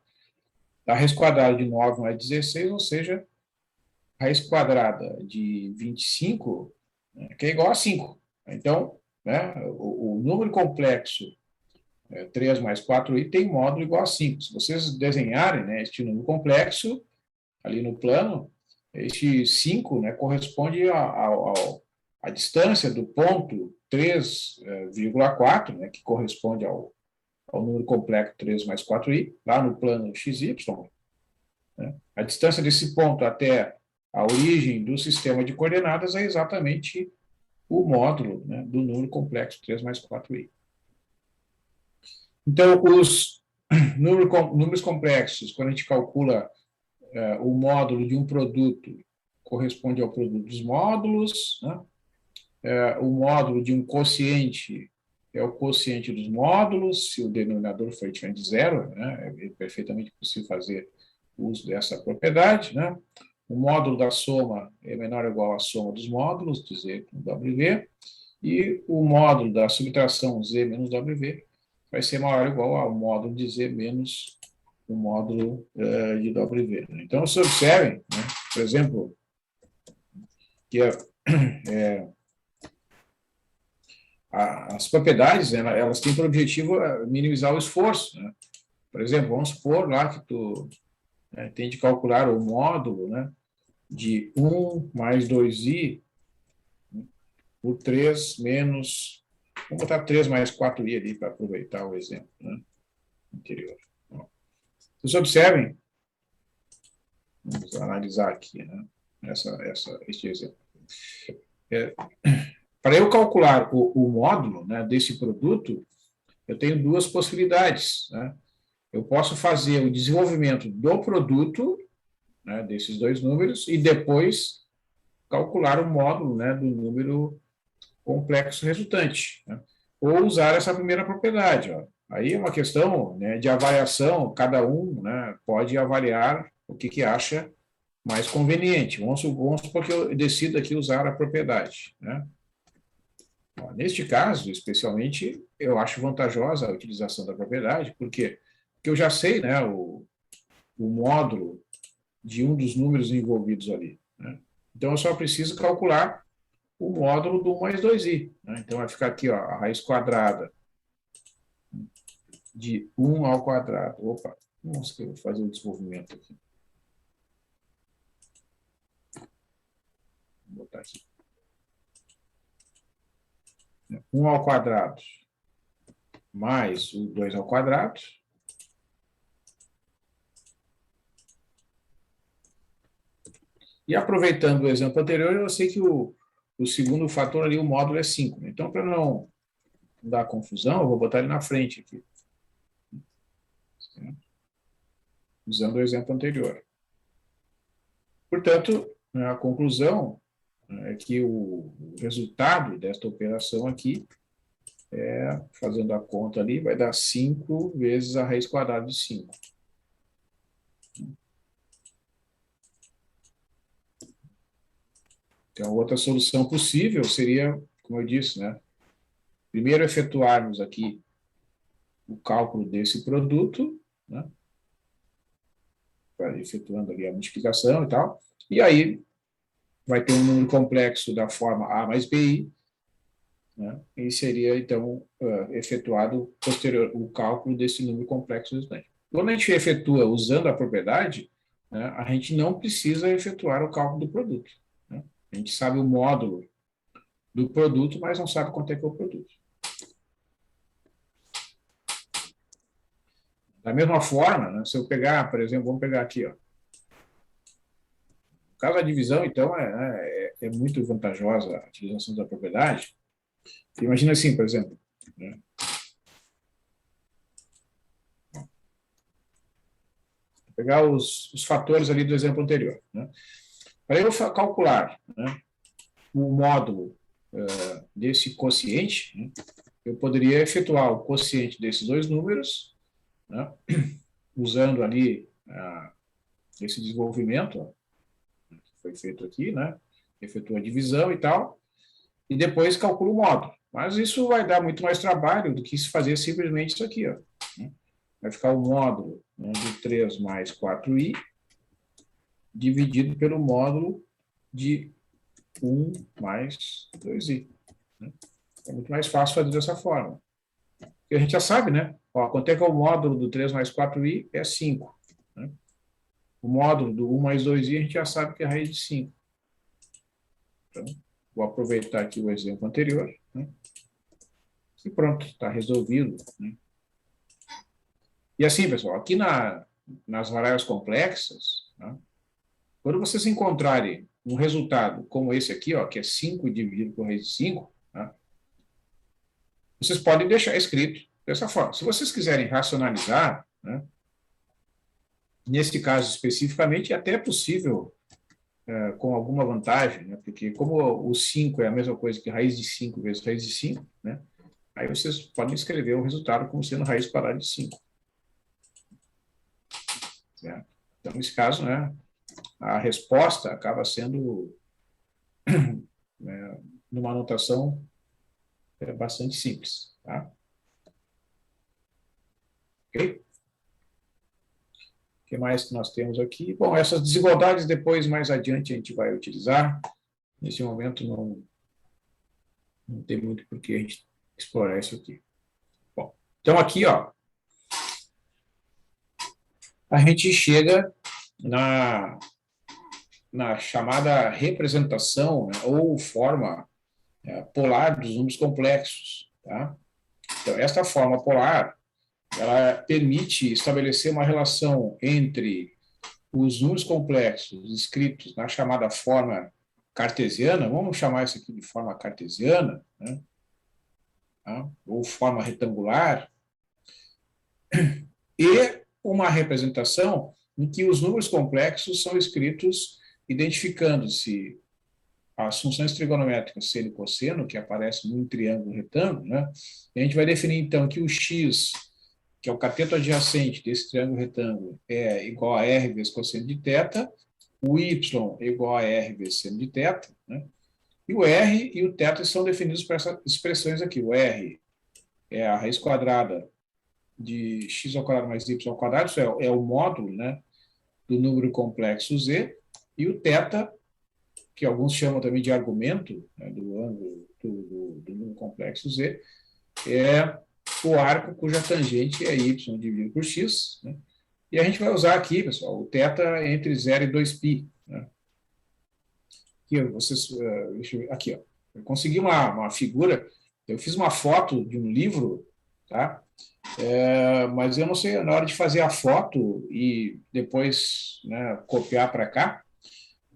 A raiz quadrada de 9 mais 16, ou seja, a raiz quadrada de 25, né, que é igual a 5. Então, né, o número complexo 3 mais 4i tem módulo igual a 5. Se vocês desenharem, né, este número complexo ali no plano, este 5, né, corresponde à distância do ponto 3,4, né, que corresponde ao número complexo 3 mais 4i, lá no plano XY. Né? A distância desse ponto até a origem do sistema de coordenadas é exatamente o módulo, né, do número complexo 3 mais 4i. Então, os números complexos, quando a gente calcula o módulo de um produto, corresponde ao produto dos módulos, né? O módulo de um quociente é o quociente dos módulos, se o denominador for diferente de zero, né? É perfeitamente possível fazer uso dessa propriedade, né? O módulo da soma é menor ou igual à soma dos módulos, de Z com W, e o módulo da subtração Z menos W vai ser maior ou igual ao módulo de Z menos o módulo de W. Então, vocês observem, né, por exemplo, que as propriedades, elas têm por objetivo minimizar o esforço. Né? Por exemplo, vamos supor lá que tu tem de calcular o módulo, né, de 1 mais 2i por 3 menos... Vamos botar 3 mais 4i ali para aproveitar o exemplo, né, anterior. Vocês observem, vamos analisar aqui, né, este exemplo. Para eu calcular o módulo, né, desse produto, eu tenho duas possibilidades. Né? Eu posso fazer o desenvolvimento do produto, né, desses dois números, e depois calcular o módulo, né, do número complexo resultante. Né? Ou usar essa primeira propriedade. Ó. Aí é uma questão, né, de avaliação, cada um, né, pode avaliar o que acha mais conveniente. Vamos supor que eu decido aqui usar a propriedade. Né? Neste caso, especialmente, eu acho vantajosa a utilização da propriedade, por quê? Porque eu já sei, né, o módulo de um dos números envolvidos ali. Né? Então, eu só preciso calcular o módulo do 1 mais 2i. Né? Então, vai ficar aqui ó, a raiz quadrada de 1 ao quadrado. Opa, nossa, que eu vou fazer o desenvolvimento aqui. Vou botar aqui. 1 ao quadrado mais o 2 ao quadrado. E aproveitando o exemplo anterior, eu sei que o segundo fator ali, o módulo é 5. Então, para não dar confusão, eu vou botar ele na frente aqui. Usando o exemplo anterior. Portanto, a conclusão é que o resultado desta operação aqui, fazendo a conta ali, vai dar 5 vezes a raiz quadrada de 5. Então, outra solução possível seria, como eu disse, né? Primeiro efetuarmos aqui o cálculo desse produto, né? Efetuando ali a multiplicação e tal, e aí vai ter um número complexo da forma A mais BI, né? E seria, então, efetuado posterior o cálculo desse número complexo resultante. Quando a gente efetua usando a propriedade, né, a gente não precisa efetuar o cálculo do produto, né? A gente sabe o módulo do produto, mas não sabe quanto é que é o produto. Da mesma forma, né, se eu pegar, por exemplo, vamos pegar aqui, ó. No caso da divisão, então, é muito vantajosa a utilização da propriedade. Imagina assim, por exemplo, né? Vou pegar os fatores ali do exemplo anterior, né? Para eu calcular, né, o módulo desse quociente, né, eu poderia efetuar o quociente desses dois números, né, usando ali esse desenvolvimento, ó, que foi feito aqui, né, efetua a divisão e tal, e depois calcula o módulo. Mas isso vai dar muito mais trabalho do que se fazer simplesmente isso aqui, ó, né? Vai ficar o módulo, né, de 3 mais 4i dividido pelo módulo de 1 mais 2i. Né? É muito mais fácil fazer dessa forma. Porque a gente já sabe, né? Ó, quanto é que é o módulo do 3 mais 4i? É 5. Né? O módulo do 1 mais 2i a gente já sabe que é a raiz de 5. Então, vou aproveitar aqui o exemplo anterior, né? E pronto, está resolvido, né? E assim, pessoal, aqui nas variáveis complexas, né, quando vocês encontrarem um resultado como esse aqui, ó, que é 5 dividido por raiz de 5, né, vocês podem deixar escrito dessa forma. Se vocês quiserem racionalizar, né, nesse caso especificamente, é até possível com alguma vantagem, né, porque como o 5 é a mesma coisa que raiz de 5 vezes raiz de 5, né, aí vocês podem escrever o resultado como sendo raiz quadrada de 5. Certo? Então, nesse caso, né, a resposta acaba sendo numa notação bastante simples. Tá? Ok? O que mais que nós temos aqui? Bom, essas desigualdades depois, mais adiante, a gente vai utilizar. Nesse momento, não tem muito por que a gente explorar isso aqui. Bom, então aqui, ó, a gente chega na chamada representação, né, ou forma polar dos números complexos. Tá? Então, esta forma polar, ela permite estabelecer uma relação entre os números complexos escritos na chamada forma cartesiana, vamos chamar isso aqui de forma cartesiana, né? Tá? Ou forma retangular, e uma representação em que os números complexos são escritos identificando-se as funções trigonométricas seno e cosseno, que aparecem num triângulo retângulo, né? E a gente vai definir, então, que o x, que é o cateto adjacente desse triângulo retângulo, é igual a r vezes cosseno de θ, o y é igual a r vezes seno de θ, né? E o r e o θ são definidos por essas expressões aqui. O r é a raiz quadrada de x ao quadrado mais y ao quadrado, isso é o módulo, né, do número complexo z, e o θ, que alguns chamam também de argumento, né, do ângulo do número complexo z, é o arco cuja tangente é y dividido por x, né? E a gente vai usar aqui, pessoal, o θ entre 0 e 2π. Né? Aqui, vocês, aqui, ó, eu consegui uma figura, eu fiz uma foto de um livro tá? Mas eu não sei, na hora de fazer a foto e depois, né, copiar para cá,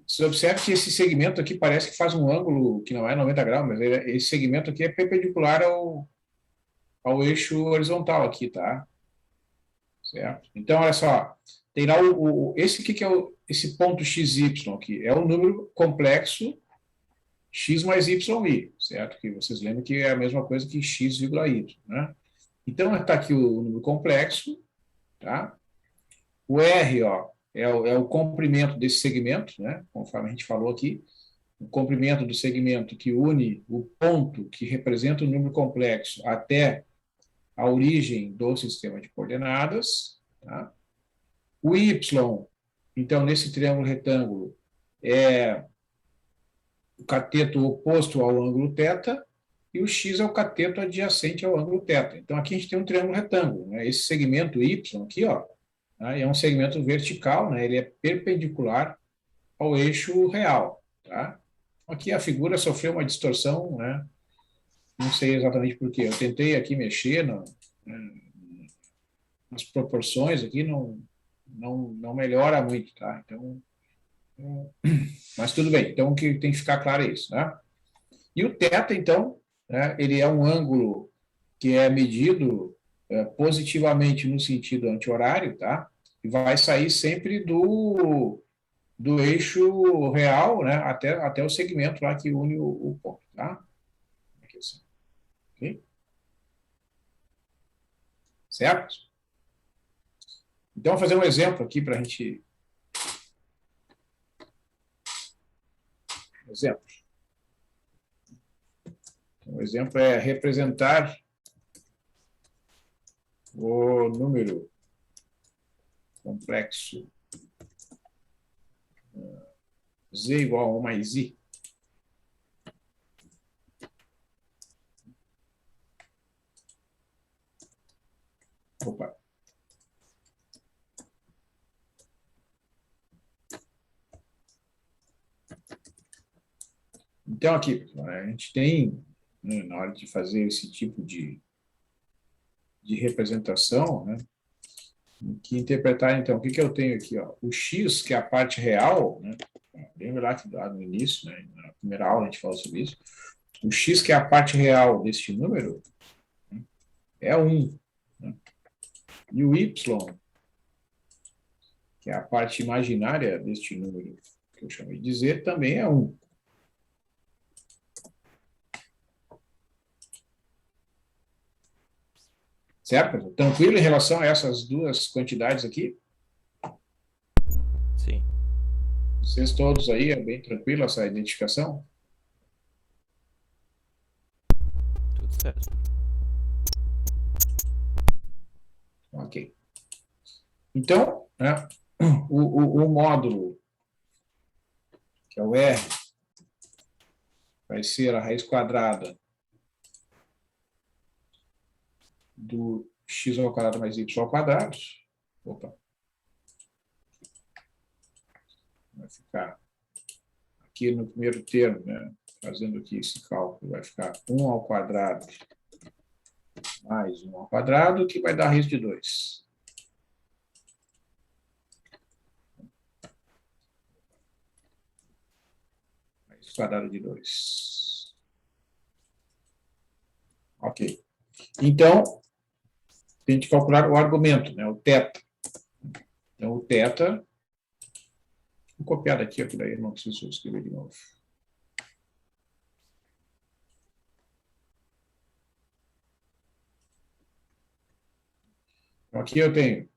você observa que esse segmento aqui parece que faz um ângulo que não é 90 graus, mas esse segmento aqui é perpendicular ao eixo horizontal aqui, tá? Certo? Então, olha só, tem lá esse aqui que é esse ponto XY aqui, é o número complexo x mais yi, certo? Que vocês lembram que é a mesma coisa que x, y, né? Então, está aqui o número complexo, tá? O R, ó, é o comprimento desse segmento, né? Conforme a gente falou aqui, o comprimento do segmento que une o ponto que representa o número complexo até a origem do sistema de coordenadas, tá? O Y, então, nesse triângulo retângulo, é o cateto oposto ao ângulo θ, e o x é o cateto adjacente ao ângulo θ. Então, aqui a gente tem um triângulo retângulo, né? Esse segmento y aqui, ó, né, é um segmento vertical, né? Ele é perpendicular ao eixo real, tá? Aqui a figura sofreu uma distorção, né? Não sei exatamente por quê. Eu tentei aqui mexer nas proporções aqui, não melhora muito, tá? Então, mas tudo bem. Então, o que tem que ficar claro é isso, né? E o θ, então, né, ele é um ângulo que é medido positivamente no sentido anti-horário, tá? E vai sair sempre do eixo real, né, até o segmento lá que une o ponto, tá? Aqui assim. Okay? Certo? Então, vou fazer um exemplo aqui para a gente... Exemplo. Então, o exemplo é representar o número complexo z igual a 1 mais i. Opa. Então, aqui, a gente tem, né, na hora de fazer esse tipo de representação, né, que interpretar, então, o que eu tenho aqui? Ó? O x, que é a parte real, né, lembra lá que lá no início, né, na primeira aula a gente falou sobre isso, o x, que é a parte real deste número, né, é 1. Né, e o y, que é a parte imaginária deste número, que eu chamei de z, também é 1. Certo? Tranquilo em relação a essas duas quantidades aqui? Sim. Vocês todos aí, é bem tranquilo essa identificação? Tudo certo. Ok. Então, né, o módulo, que é o R, vai ser a raiz quadrada do x ao quadrado mais y ao quadrado. Opa. Vai ficar aqui no primeiro termo, né, fazendo aqui esse cálculo, vai ficar 1 ao quadrado mais 1 ao quadrado, que vai dar raiz de 2. Raiz quadrada de 2. Ok. Então, tem que calcular o argumento, né, o θ. Então, o θ, vou copiar daqui, aqui daí eu não preciso escrever de novo. Então, aqui eu tenho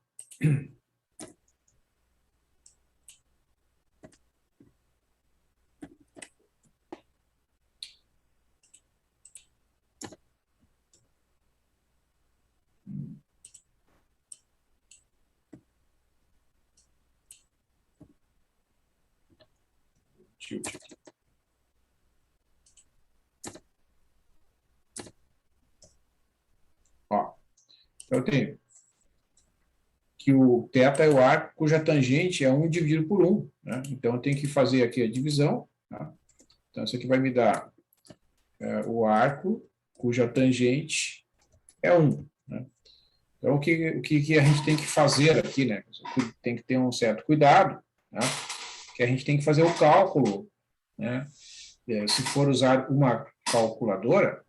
ó, eu tenho que o θ é o arco cuja tangente é 1 dividido por 1. Né? Então, eu tenho que fazer aqui a divisão. Tá? Então, isso aqui vai me dar o arco cuja tangente é 1. né? Então, o que a gente tem que fazer aqui, né? Tem que ter um certo cuidado, né? Que a gente tem que fazer o cálculo, né? Se for usar uma calculadora,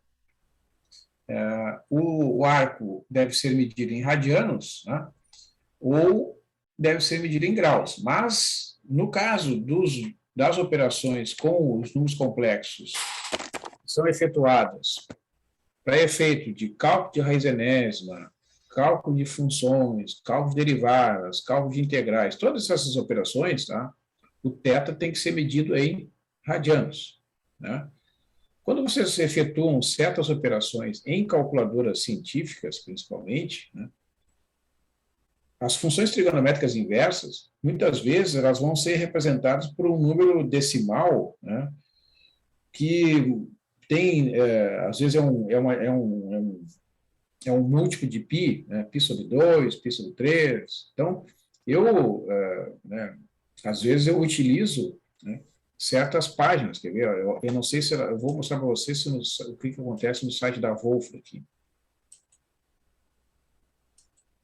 o arco deve ser medido em radianos, né? Ou deve ser medido em graus. Mas, no caso das operações com os números complexos, que são efetuadas para efeito de cálculo de raiz enésima, cálculo de funções, cálculo de derivadas, cálculo de integrais, todas essas operações, tá? O θ tem que ser medido em radianos, né? Quando vocês efetuam certas operações em calculadoras científicas, principalmente, né, as funções trigonométricas inversas, muitas vezes, elas vão ser representadas por um número decimal, né, que tem, às vezes, é um múltiplo de π, né, π sobre 2, π sobre 3. Então, né, às vezes, eu utilizo, né, certas páginas, quer ver? Eu não sei se eu vou mostrar para vocês o que acontece no site da Wolfram aqui.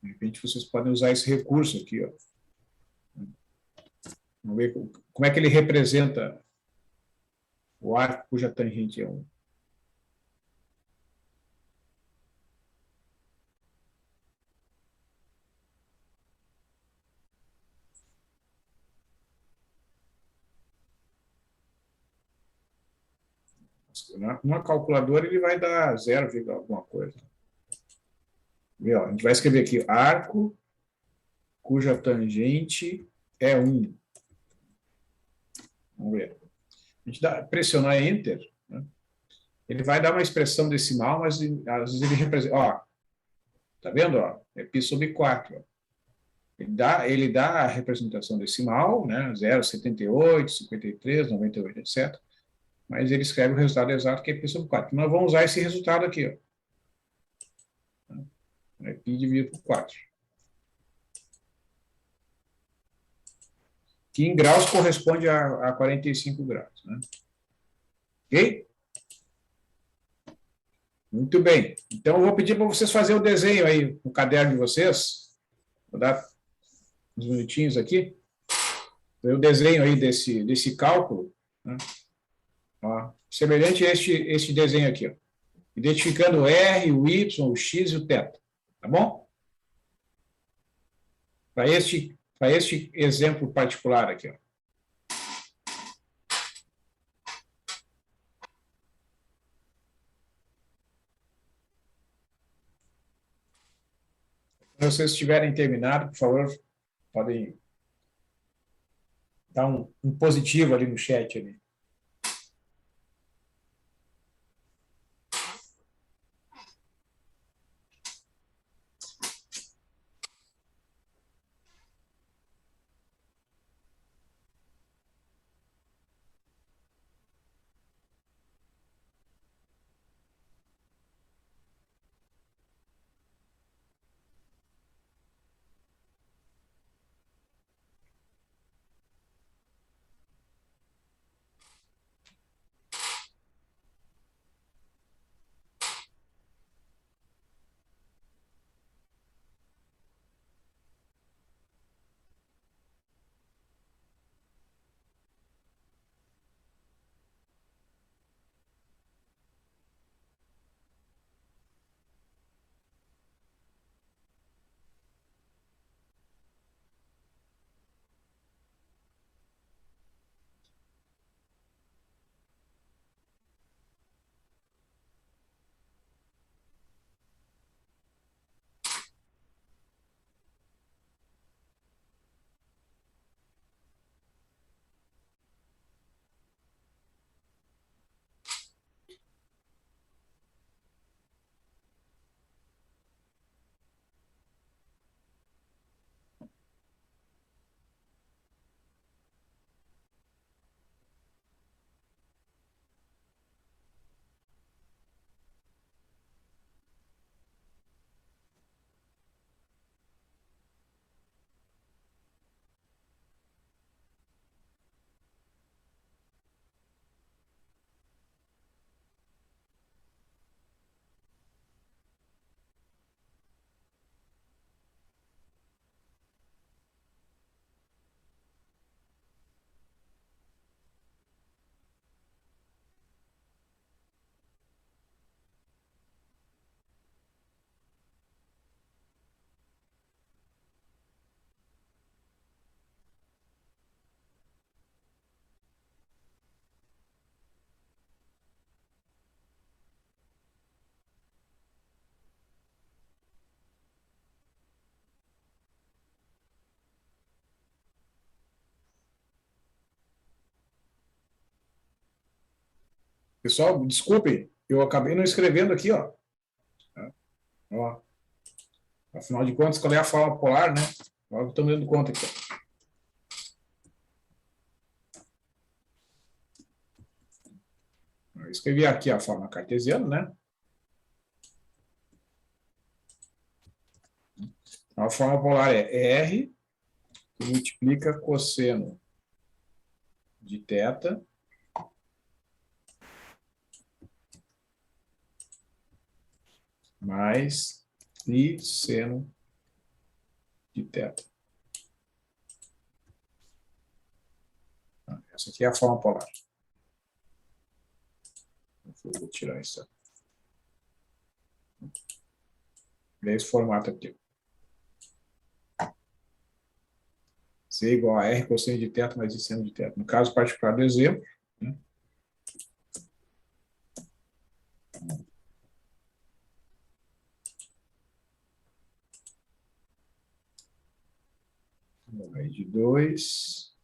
De repente, vocês podem usar esse recurso aqui, ó. Vamos ver como é que ele representa o arco cuja tangente é 1. Numa calculadora, ele vai dar 0, alguma coisa. A gente vai escrever aqui, arco cuja tangente é 1. Vamos ver. A gente pressionar Enter, né? Ele vai dar uma expressão decimal, mas às vezes ele representa. Ó, tá vendo? Ó, é π sobre 4. Ó. Ele dá a representação decimal, né? 0,78, 53, 98, etc. Mas ele escreve o resultado exato, que é π sobre 4. Nós vamos usar esse resultado aqui. Ó. É π dividido por 4. Que em graus corresponde a 45 graus. Né? Ok? Muito bem. Então, eu vou pedir para vocês fazerem o desenho aí no caderno de vocês. Vou dar uns minutinhos aqui. O desenho aí desse cálculo. Né? Ó, semelhante a este desenho aqui. Ó. Identificando o R, o Y, o X e o θ. Tá bom? Para este exemplo particular aqui. Ó. Quando vocês tiverem terminado, por favor, podem dar um positivo ali no chat. Ali. Pessoal, desculpem, eu acabei não escrevendo aqui, ó. Ó. Afinal de contas, qual é a forma polar, né? Agora estou me dando conta aqui. Eu escrevi aqui a forma cartesiana, né? A forma polar é R, que multiplica cosseno de θ mais I seno de θ. Essa aqui é a forma polar. Eu vou tirar isso aqui. Esse formato aqui. C igual a R cosseno de θ mais I seno de θ. No caso particular do exemplo, né? Raiz de 2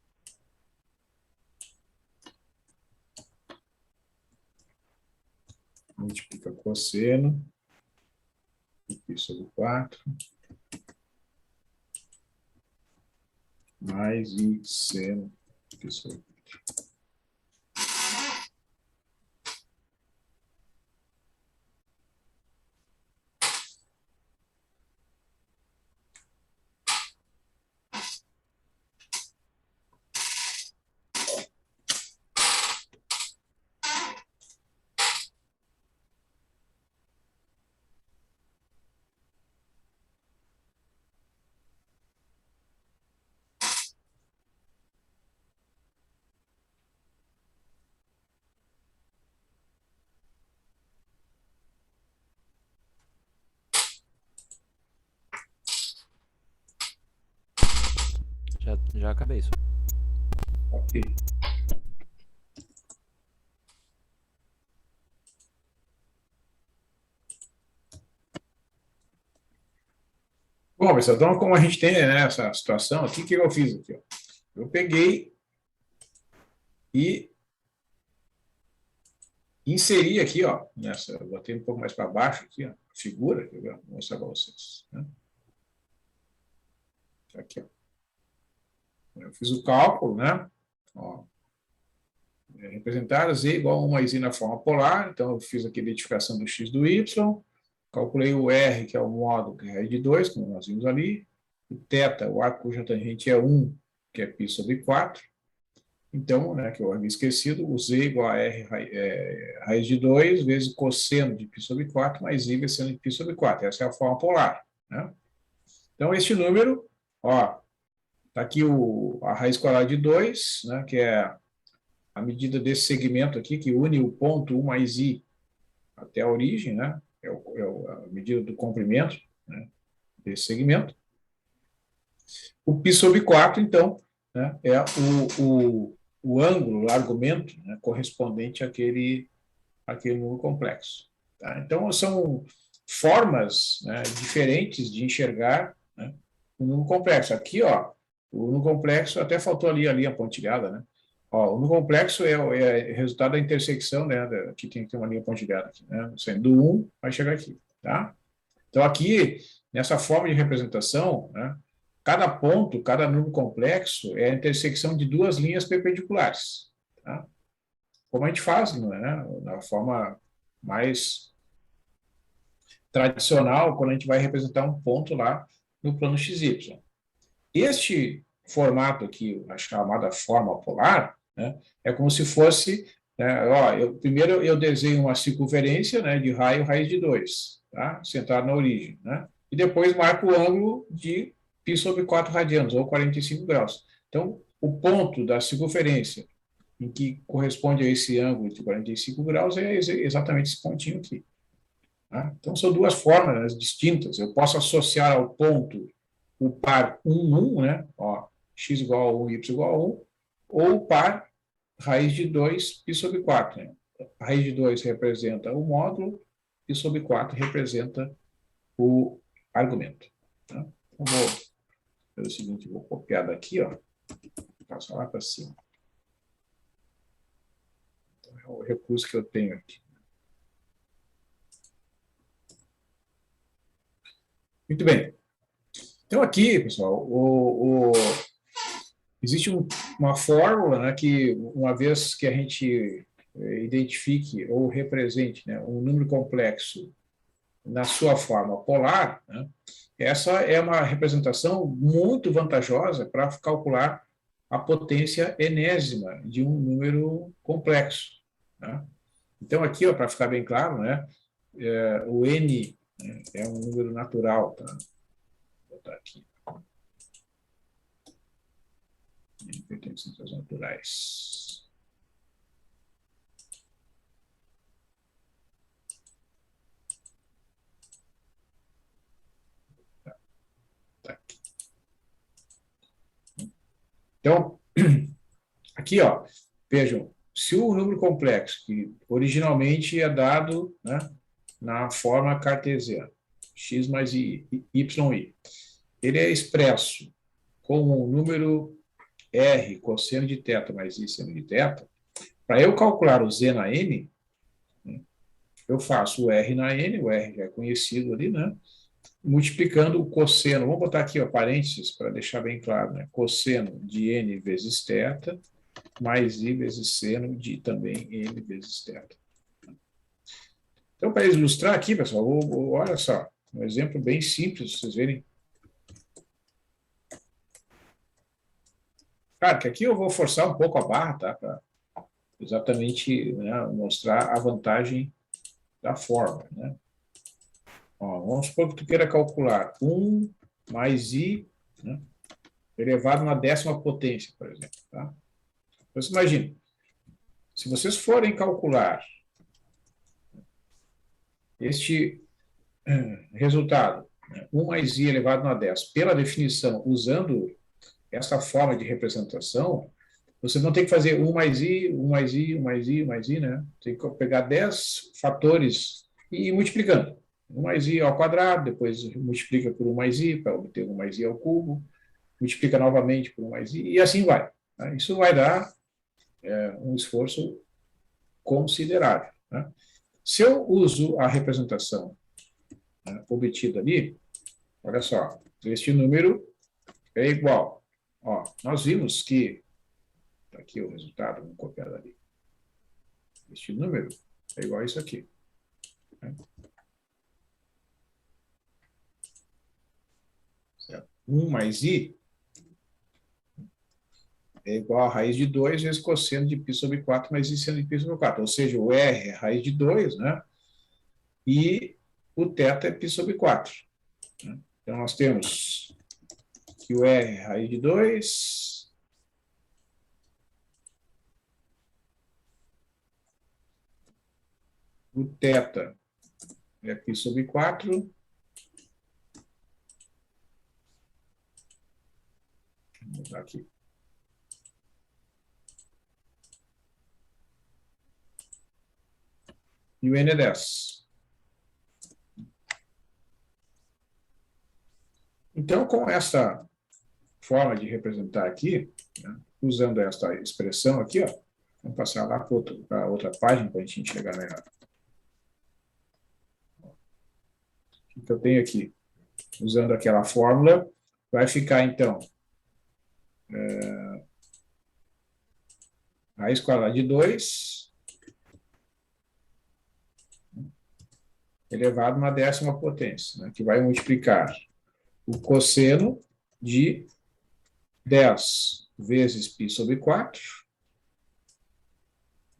multiplica cosseno de π sobre 4 mais I seno de π sobre 4. Já acabei isso. Ok. Bom, pessoal, então como a gente tem, né, essa situação aqui, o que eu fiz aqui? Ó? Eu peguei e inseri aqui, ó, nessa, eu botei um pouco mais para baixo aqui, ó, figura, vou mostrar para vocês. Né? Aqui, ó. Eu fiz o cálculo, né? Ó, representar Z igual a 1 mais I na forma polar, então eu fiz aqui a identificação do X do Y, calculei o R, que é o módulo, que é raiz de 2, como nós vimos ali, o θ, o arco cuja tangente é 1, que é π sobre 4, então, né, que eu havia esquecido, o Z igual a R raiz de 2 vezes cosseno de π sobre 4 mais I vezes seno de π sobre 4, essa é a forma polar. Né? Então, este número, ó, está aqui a raiz quadrada de 2, né, que é a medida desse segmento aqui, que une o ponto 1 mais I até a origem, né? A medida do comprimento, né, desse segmento. O π sobre 4, então, né, é o ângulo, o argumento, né, correspondente àquele número complexo. Tá? Então, são formas, né, diferentes de enxergar, né, o número complexo. Aqui, ó, o número complexo, até faltou ali a linha pontilhada, né? Ó, o número complexo é o resultado da intersecção, né? Aqui tem que ter uma linha pontilhada, aqui, né? Saindo do 1, vai chegar aqui, tá? Então, aqui, nessa forma de representação, né, cada ponto, cada número complexo é a intersecção de duas linhas perpendiculares, tá? Como a gente faz, né, na forma mais tradicional, quando a gente vai representar um ponto lá no plano XY. Este formato aqui, a chamada forma polar, né, é como se fosse, né, ó, primeiro eu desenho uma circunferência, né, de raio raiz de 2, tá, centrado na origem, né, e depois marco o ângulo de π sobre 4 radianos, ou 45 graus. Então, o ponto da circunferência em que corresponde a esse ângulo de 45 graus é exatamente esse pontinho aqui. Tá? Então, são duas formas, né, distintas. Eu posso associar ao ponto o par 1, 1, né? Ó, x igual a 1, y igual a 1, ou o par raiz de 2, π sobre 4. Né? A raiz de 2 representa o módulo, π sobre 4 representa o argumento. Tá? Então, vou fazer o seguinte, vou copiar daqui, ó, passar lá para cima. Então, é o recurso que eu tenho aqui. Muito bem. Então, aqui, pessoal, existe uma fórmula, né, que, uma vez que a gente identifique ou represente, né, um número complexo na sua forma polar, né, essa é uma representação muito vantajosa para calcular a potência enésima de um número complexo. Né? Então, aqui, para ficar bem claro, né, o n, né, é um número natural. Tá? Vou botar aqui. Pertencentes naturais. Tá aqui. Então, aqui, ó, vejam, se o número complexo, que originalmente é dado, né, na forma cartesiana, x mais y, ele é expresso como um número r cosseno de θ mais i seno de θ, para eu calcular o z na n, né, eu faço o r na n, o r já é conhecido ali, né, multiplicando o cosseno, vamos botar aqui, ó, parênteses, para deixar bem claro, né, cosseno de n vezes θ, mais i vezes seno de também n vezes θ. Então, para ilustrar aqui, pessoal, olha só, um exemplo bem simples, vocês verem. Claro que aqui eu vou forçar um pouco a barra, tá? Para exatamente, né, mostrar a vantagem da fórmula, né? Ó, vamos supor que tu queira calcular 1 mais i, né, elevado na 10ª potência, por exemplo. Tá? Então, você imagina, se vocês forem calcular este resultado, né, 1 mais i elevado na 10, pela definição, usando essa forma de representação, vocês vão ter que fazer 1 mais i, 1 mais i, 1 mais i, 1 mais i, né? Tem que pegar 10 fatores e ir multiplicando. 1 mais i ao quadrado, depois multiplica por 1 mais i, para obter 1 mais i ao cubo, multiplica novamente por 1 mais i, e assim vai. Tá? Isso vai dar um esforço considerável. Né? Se eu uso a representação, né, obtida ali, olha só, este número é igual. Ó, nós vimos que, tá aqui o resultado, vamos copiar dali. Este número é igual a isso aqui. Né? Certo? 1 mais i é igual a raiz de 2 vezes cosseno de π sobre 4 mais i seno de π sobre 4. Ou seja, o r é raiz de 2, né? E o θ é π sobre 4. Né? Então, nós temos que o r é raiz de 2, o θ é π sobre 4, vou botar aqui. E o n é 10. Então, com essa forma de representar aqui, né, usando esta expressão aqui, ó, vamos passar lá para outra página para a gente enxergar melhor. O que eu tenho aqui? Usando aquela fórmula, vai ficar, então, raiz quadrada de 2 elevado a uma 10ª potência, né, que vai multiplicar o cosseno de 10 vezes π sobre 4.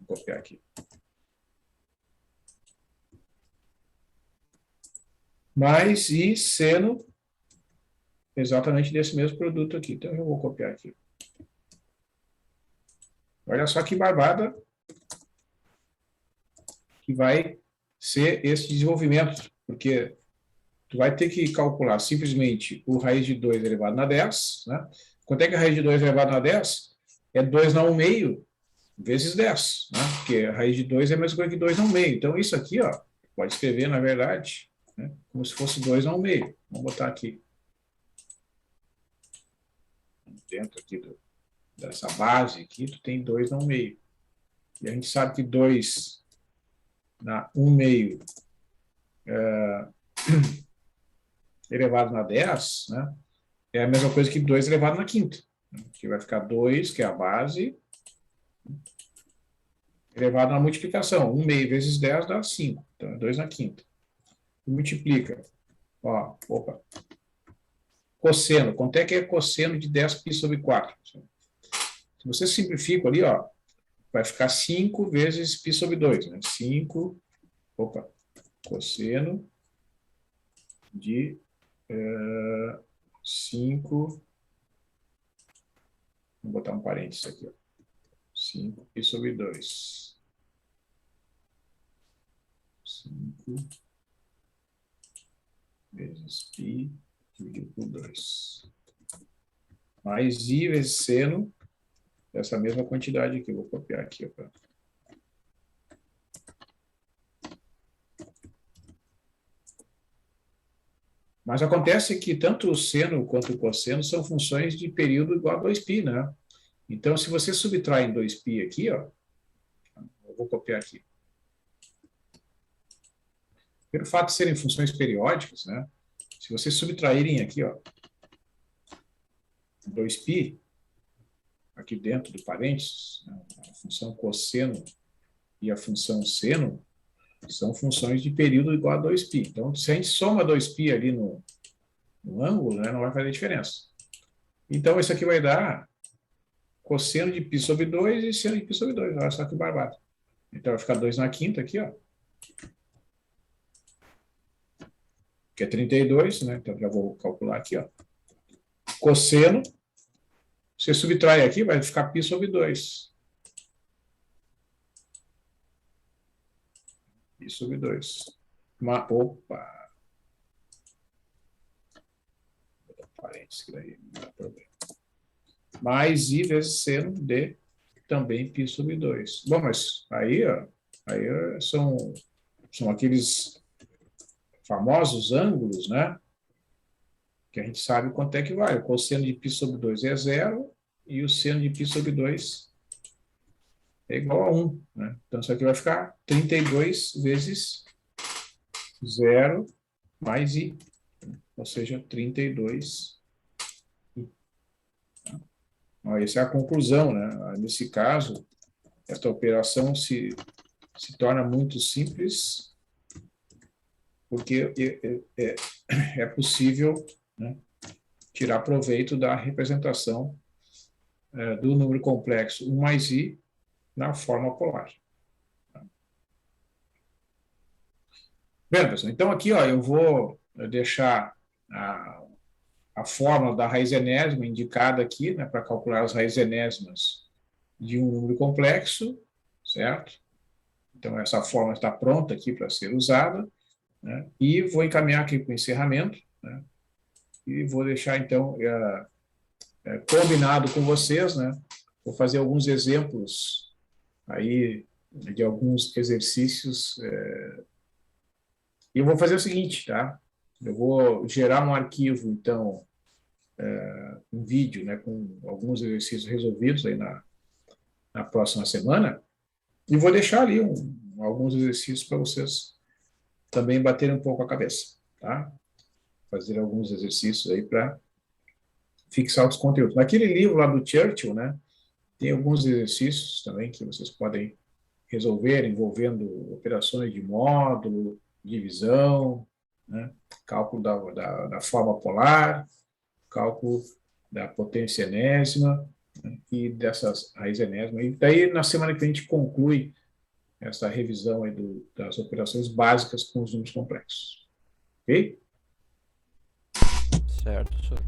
Vou copiar aqui. Mais i seno exatamente desse mesmo produto aqui. Então, eu vou copiar aqui. Olha só que barbada que vai ser esse desenvolvimento, porque tu vai ter que calcular simplesmente o raiz de 2 elevado na 10, né? Quanto é que a raiz de 2 elevado na 10? É 2 na 1 meio vezes 10, né? Porque a raiz de 2 é a mesma coisa que 2 na 1 meio. Então, isso aqui, ó, pode escrever, na verdade, né, como se fosse 2 na 1 meio. Vamos botar aqui. Dentro aqui dessa base aqui, tu tem 2 na 1 meio. E a gente sabe que 2 na 1/2 elevado na 10, né? É a mesma coisa que 2 elevado na quinta. Que vai ficar 2, que é a base, elevado na multiplicação. 1/2 vezes 10 dá 5. Então, é 2 na quinta. Multiplica. Ó, opa. Cosseno. Quanto é que é cosseno de 10π/4? Se você simplifica ali, ó, vai ficar 5 vezes π/2. Né? 5, opa, cosseno de 5, vou botar um parênteses aqui, ó. 5π/2. 5 vezes π dividido por 2. Mais i vezes seno dessa mesma quantidade aqui. Vou copiar aqui. Ó. Mas acontece que tanto o seno quanto o cosseno são funções de período igual a 2π, né? Então, se você subtrai em 2π aqui, ó, eu vou copiar aqui. Pelo fato de serem funções periódicas, né? Se vocês subtraírem aqui, ó, 2π, aqui dentro do parênteses, né, a função cosseno e a função seno são funções de período igual a 2π. Então, se a gente soma 2π ali no ângulo, né, não vai fazer diferença. Então, isso aqui vai dar cosseno de π/2 e seno de π/2. Olha só que barbado. Então, vai ficar 2 na quinta aqui, ó. Que é 32, né? Então, já vou calcular aqui, ó. Cosseno, você subtrai aqui, vai ficar π/2. π/2. Opa! Vou dar um parênteses que daí não dá problema. Mais i vezes seno de também π/2. Bom, mas aí, ó, são aqueles famosos ângulos, né? Que a gente sabe quanto é que vai. O cosseno de π/2 é 0 e o seno de π/2 é igual a 1. Né? Então, isso aqui vai ficar 32 vezes 0 mais i. Ou seja, 32. Essa é a conclusão, né? Nesse caso, esta operação se torna muito simples, porque é possível, né, tirar proveito da representação do número complexo 1 mais i na forma polar. Bem, pessoal, então aqui, ó, eu vou deixar a fórmula da raiz enésima indicada aqui, né, para calcular as raízes enésimas de um número complexo, certo? Então, essa fórmula está pronta aqui para ser usada, né, e vou encaminhar aqui para o encerramento, né, e vou deixar, então, combinado com vocês, né, vou fazer alguns exemplos aí de alguns exercícios, e eu vou fazer o seguinte, tá? Eu vou gerar um arquivo, então, um vídeo, né, com alguns exercícios resolvidos aí na próxima semana, e vou deixar ali alguns exercícios para vocês também baterem um pouco a cabeça, tá? Fazer alguns exercícios aí para fixar os conteúdos. Naquele livro lá do Churchill, né, tem alguns exercícios também que vocês podem resolver, envolvendo operações de módulo, divisão, né, cálculo da forma polar, cálculo da potência enésima, né, e dessas raízes enésimas. E daí, na semana que a gente conclui essa revisão aí das operações básicas com os números complexos. Ok? Certo, senhor.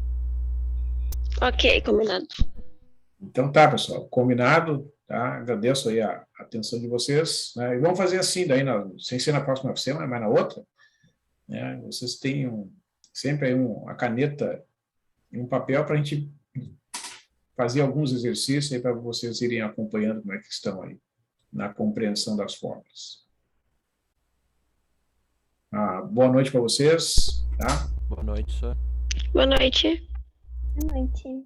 Ok, combinado. Então tá, pessoal, combinado, tá? Agradeço aí a atenção de vocês, né? E vamos fazer assim, daí, sem ser na próxima semana, mas na outra, né? Vocês têm sempre aí uma caneta e um papel para a gente fazer alguns exercícios aí para vocês irem acompanhando como é que estão aí na compreensão das fórmulas. Boa noite para vocês, tá? Boa noite, senhor. Boa noite. Boa noite.